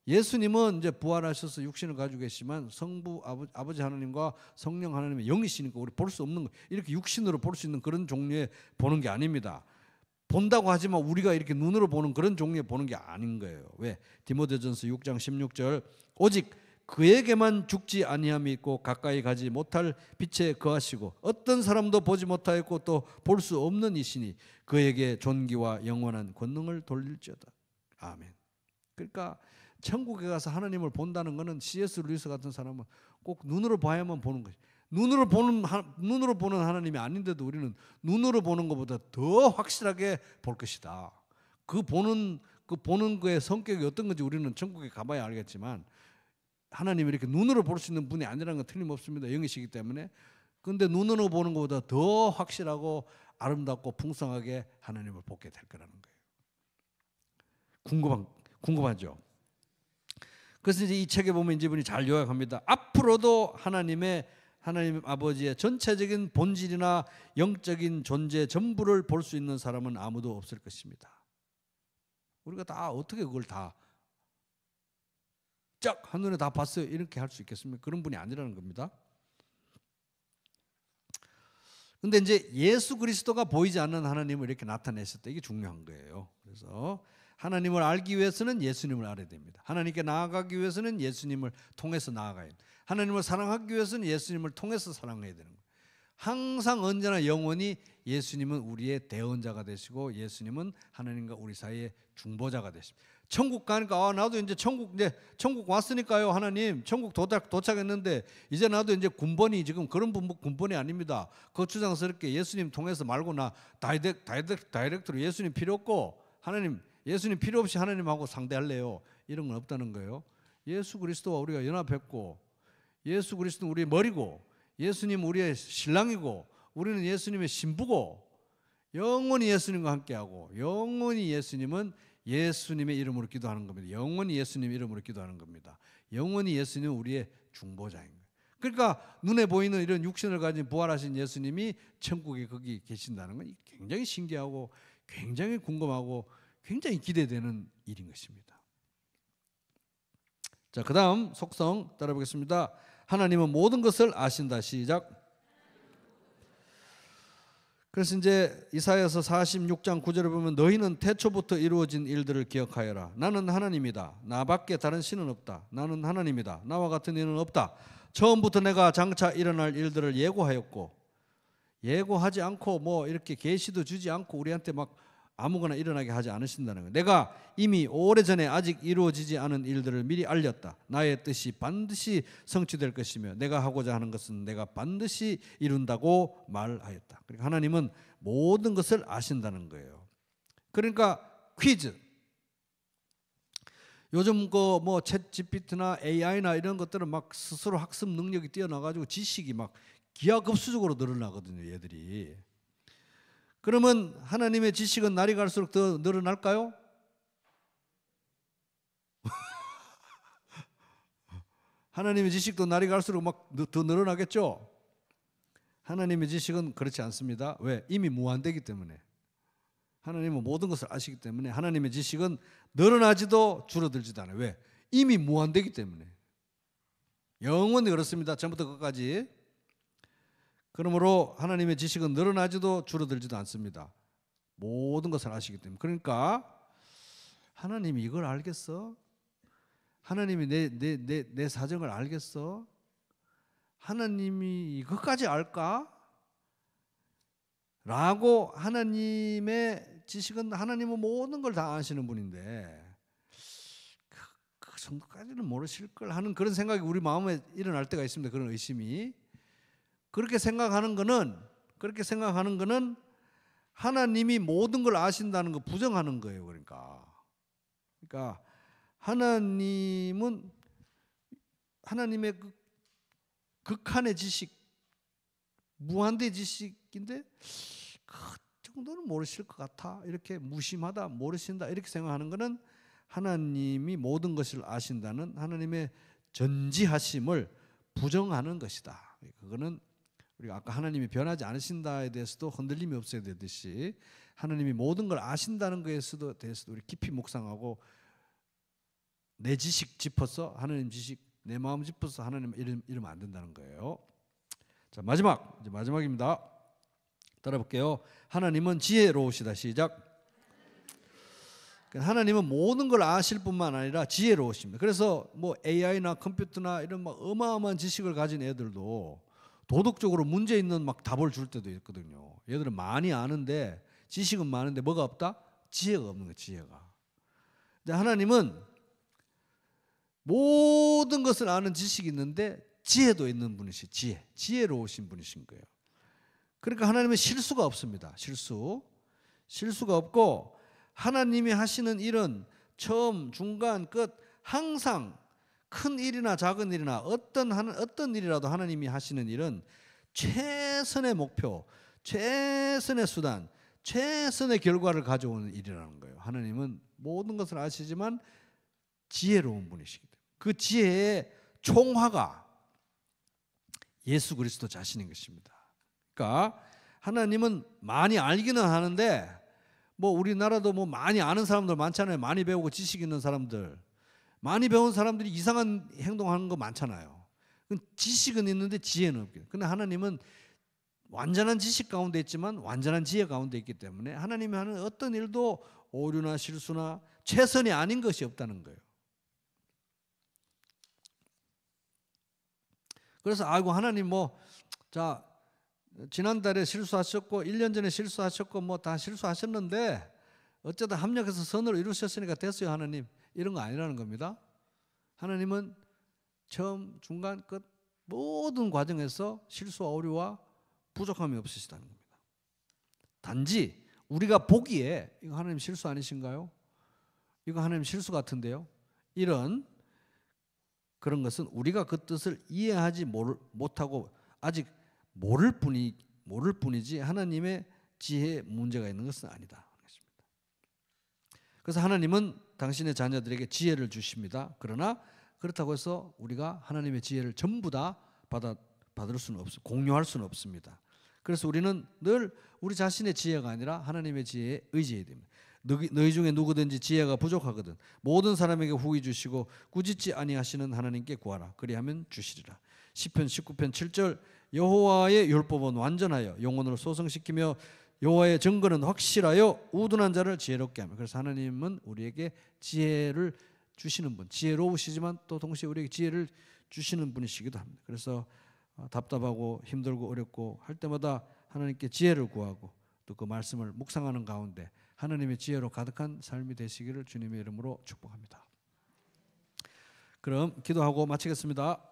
예수님은 이제 부활하셔서 육신을 가지고 계시지만 성부 아버지 하나님과 성령 하나님의 영이시니까 우리 볼 수 없는 거 이렇게 육신으로 볼 수 있는 그런 종류의 보는 게 아닙니다. 본다고 하지만 우리가 이렇게 눈으로 보는 그런 종류의 보는 게 아닌 거예요. 왜? 디모데전서 6장 16절 오직 그에게만 죽지 아니함이 있고 가까이 가지 못할 빛에 거하시고 어떤 사람도 보지 못하였고 또 볼 수 없는 이시니 그에게 존귀와 영원한 권능을 돌릴지어다. 아멘. 그러니까 천국에 가서 하나님을 본다는 것은 C.S. 루이스 같은 사람은 꼭 눈으로 봐야만 보는 것이 눈으로 보는 하나님이 아닌데도 우리는 눈으로 보는 것보다 더 확실하게 볼 것이다. 그 보는 거의 성격이 어떤 건지 우리는 천국에 가봐야 알겠지만 하나님이 이렇게 눈으로 볼 수 있는 분이 아니라는 건 틀림없습니다. 영이시기 때문에. 그런데 눈으로 보는 것보다 더 확실하고 아름답고 풍성하게 하나님을 보게 될 거라는 거예요. 궁금하죠? 그래서 이제 이 책에 보면 이분이 잘 요약합니다. 앞으로도 하나님 아버지의 전체적인 본질이나 영적인 존재 전부를 볼 수 있는 사람은 아무도 없을 것입니다. 우리가 다 어떻게 그걸 다 쫙 한눈에 다 봤어요 이렇게 할 수 있겠습니까? 그런 분이 아니라는 겁니다. 그런데 이제 예수 그리스도가 보이지 않는 하나님을 이렇게 나타내셨다. 이게 중요한 거예요. 그래서 하나님을 알기 위해서는 예수님을 알아야 됩니다. 하나님께 나아가기 위해서는 예수님을 통해서 나아가야 돼요. 하나님을 사랑하기 위해서는 예수님을 통해서 사랑해야 되는 거예요. 항상 언제나 영원히 예수님은 우리의 대언자가 되시고 예수님은 하나님과 우리 사이의 중보자가 되십니다. 천국 가니까 나도 이제 천국 왔으니까요. 하나님 천국 도착했는데 이제 나도 이제 군번이 지금 그런 군번이 아닙니다. 거추장스럽게 예수님 통해서 말고 나 다이렉트로 예수님 필요 없고 하나님 예수님 필요 없이 하나님하고 상대할래요. 이런 건 없다는 거예요. 예수 그리스도와 우리가 연합했고 예수 그리스도는 우리의 머리고 예수님 우리의 신랑이고 우리는 예수님의 신부고 영원히 예수님과 함께하고 영원히 예수님은 예수님의 이름으로 기도하는 겁니다. 영원히 예수님 이름으로 기도하는 겁니다. 영원히 예수님은 우리의 중보자인 거예요. 그러니까 눈에 보이는 이런 육신을 가진 부활하신 예수님이 천국에 거기 계신다는 건 굉장히 신기하고 굉장히 궁금하고 굉장히 기대되는 일인 것입니다. 자, 그 다음 속성 따라보겠습니다. 하나님은 모든 것을 아신다. 시작. 그래서 이제 이사야서 46장 9절에 보면 너희는 태초부터 이루어진 일들을 기억하여라. 나는 하나님이다. 나밖에 다른 신은 없다. 나는 하나님이다. 나와 같은 이는 없다. 처음부터 내가 장차 일어날 일들을 예고하였고 예고하지 않고 뭐 이렇게 계시도 주지 않고 우리한테 막 아무거나 일어나게 하지 않으신다는 거예요. 내가 이미 오래전에 아직 이루어지지 않은 일들을 미리 알렸다. 나의 뜻이 반드시 성취될 것이며 내가 하고자 하는 것은 내가 반드시 이룬다고 말하였다. 그러니까 하나님은 모든 것을 아신다는 거예요. 그러니까 퀴즈. 요즘 그 뭐 챗 GPT나 AI나 이런 것들은 막 스스로 학습 능력이 뛰어나가지고 지식이 막 기하급수적으로 늘어나거든요, 얘들이. 그러면 하나님의 지식은 날이 갈수록 더 늘어날까요? 하나님의 지식도 날이 갈수록 막 더 늘어나겠죠? 하나님의 지식은 그렇지 않습니다. 왜? 이미 무한되기 때문에. 하나님은 모든 것을 아시기 때문에 하나님의 지식은 늘어나지도 줄어들지도 않아요. 왜? 이미 무한되기 때문에. 영원히 그렇습니다. 처음부터 끝까지. 그러므로 하나님의 지식은 늘어나지도 줄어들지도 않습니다. 모든 것을 아시기 때문에. 그러니까 하나님이 이걸 알겠어? 하나님이 내 사정을 알겠어? 하나님이 이것까지 알까? 라고 하나님의 지식은 하나님은 모든 걸 다 아시는 분인데 그 정도까지는 모르실 걸 하는 그런 생각이 우리 마음에 일어날 때가 있습니다. 그런 의심이. 그렇게 생각하는 거는 하나님이 모든 걸 아신다는 거 부정하는 거예요. 그러니까 하나님은 하나님의 그 극한의 지식, 무한대 지식인데 그 정도는 모르실 것 같아. 이렇게 무심하다, 모르신다 이렇게 생각하는 것은 하나님이 모든 것을 아신다는 하나님의 전지하심을 부정하는 것이다. 그거는 우리가 아까 하나님이 변하지 않으신다에 대해서도 흔들림이 없어야 되듯이 하나님이 모든 걸 아신다는 것에 대해서도 우리 깊이 묵상하고 내 지식 짚어서 하나님 지식, 내 마음 짚어서 하나님 이러면 안 된다는 거예요. 자, 이제 마지막입니다. 따라볼게요. 하나님은 지혜로우시다. 시작. 하나님은 모든 걸 아실 뿐만 아니라 지혜로우십니다. 그래서 뭐 AI나 컴퓨터나 이런 막 어마어마한 지식을 가진 애들도 도덕적으로 문제 있는 막 답을 줄 때도 있거든요. 얘들은 많이 아는데 지식은 많은데 뭐가 없다? 지혜가 없는 거예요. 지혜가. 근데 하나님은 모든 것을 아는 지식이 있는데 지혜도 있는 분이시. 지혜로우신 분이신 거예요. 그러니까 하나님은 실수가 없습니다. 실수가 없고 하나님이 하시는 일은 처음, 중간, 끝 항상 큰 일이나 작은 일이나 어떤 일이라도 하나님이 하시는 일은 최선의 목표, 최선의 수단, 최선의 결과를 가져오는 일이라는 거예요. 하나님은 모든 것을 아시지만 지혜로운 분이시기 때문에 그 지혜의 총화가 예수 그리스도 자신인 것입니다. 그러니까 하나님은 많이 알기는 하는데 뭐 우리나라도 뭐 많이 아는 사람들 많잖아요. 많이 배우고 지식 있는 사람들, 많이 배운 사람들이 이상한 행동하는 거 많잖아요. 지식은 있는데 지혜는 없게. 근데 하나님은 완전한 지식 가운데 있지만 완전한 지혜 가운데 있기 때문에 하나님이 하는 어떤 일도 오류나 실수나 최선이 아닌 것이 없다는 거예요. 그래서 아이고 하나님 자 지난달에 실수하셨고 1년 전에 실수하셨고 뭐 다 실수하셨는데 어쩌다 합력해서 선을 이루셨으니까 됐어요 하나님. 이런 거 아니라는 겁니다. 하나님은 처음, 중간, 끝 모든 과정에서 실수와 오류와 부족함이 없으시다는 겁니다. 단지 우리가 보기에 이거 하나님 실수 아니신가요? 이거 하나님 실수 같은데요? 이런 그런 것은 우리가 그 뜻을 이해하지 못하고 아직 모를 뿐이지 하나님의 지혜에 문제가 있는 것은 아니다. 그래서 하나님은 당신의 자녀들에게 지혜를 주십니다. 그러나 그렇다고 해서 우리가 하나님의 지혜를 전부 다 받을 수는 공유할 수는 없습니다. 그래서 우리는 늘 우리 자신의 지혜가 아니라 하나님의 지혜에 의지해야 됩니다. 너희 중에 누구든지 지혜가 부족하거든 모든 사람에게 후히 주시고 꾸짖지 아니하시는 하나님께 구하라. 그리하면 주시리라. 시편 19편 7절 여호와의 율법은 완전하여 영혼을 소성시키며 여호와의 증거는 확실하여 우둔한 자를 지혜롭게 하며. 그래서 하나님은 우리에게 지혜를 주시는 분, 지혜로우시지만 또 동시에 우리에게 지혜를 주시는 분이시기도 합니다. 그래서 답답하고 힘들고 어렵고 할 때마다 하나님께 지혜를 구하고 또 그 말씀을 묵상하는 가운데 하나님의 지혜로 가득한 삶이 되시기를 주님의 이름으로 축복합니다. 그럼 기도하고 마치겠습니다.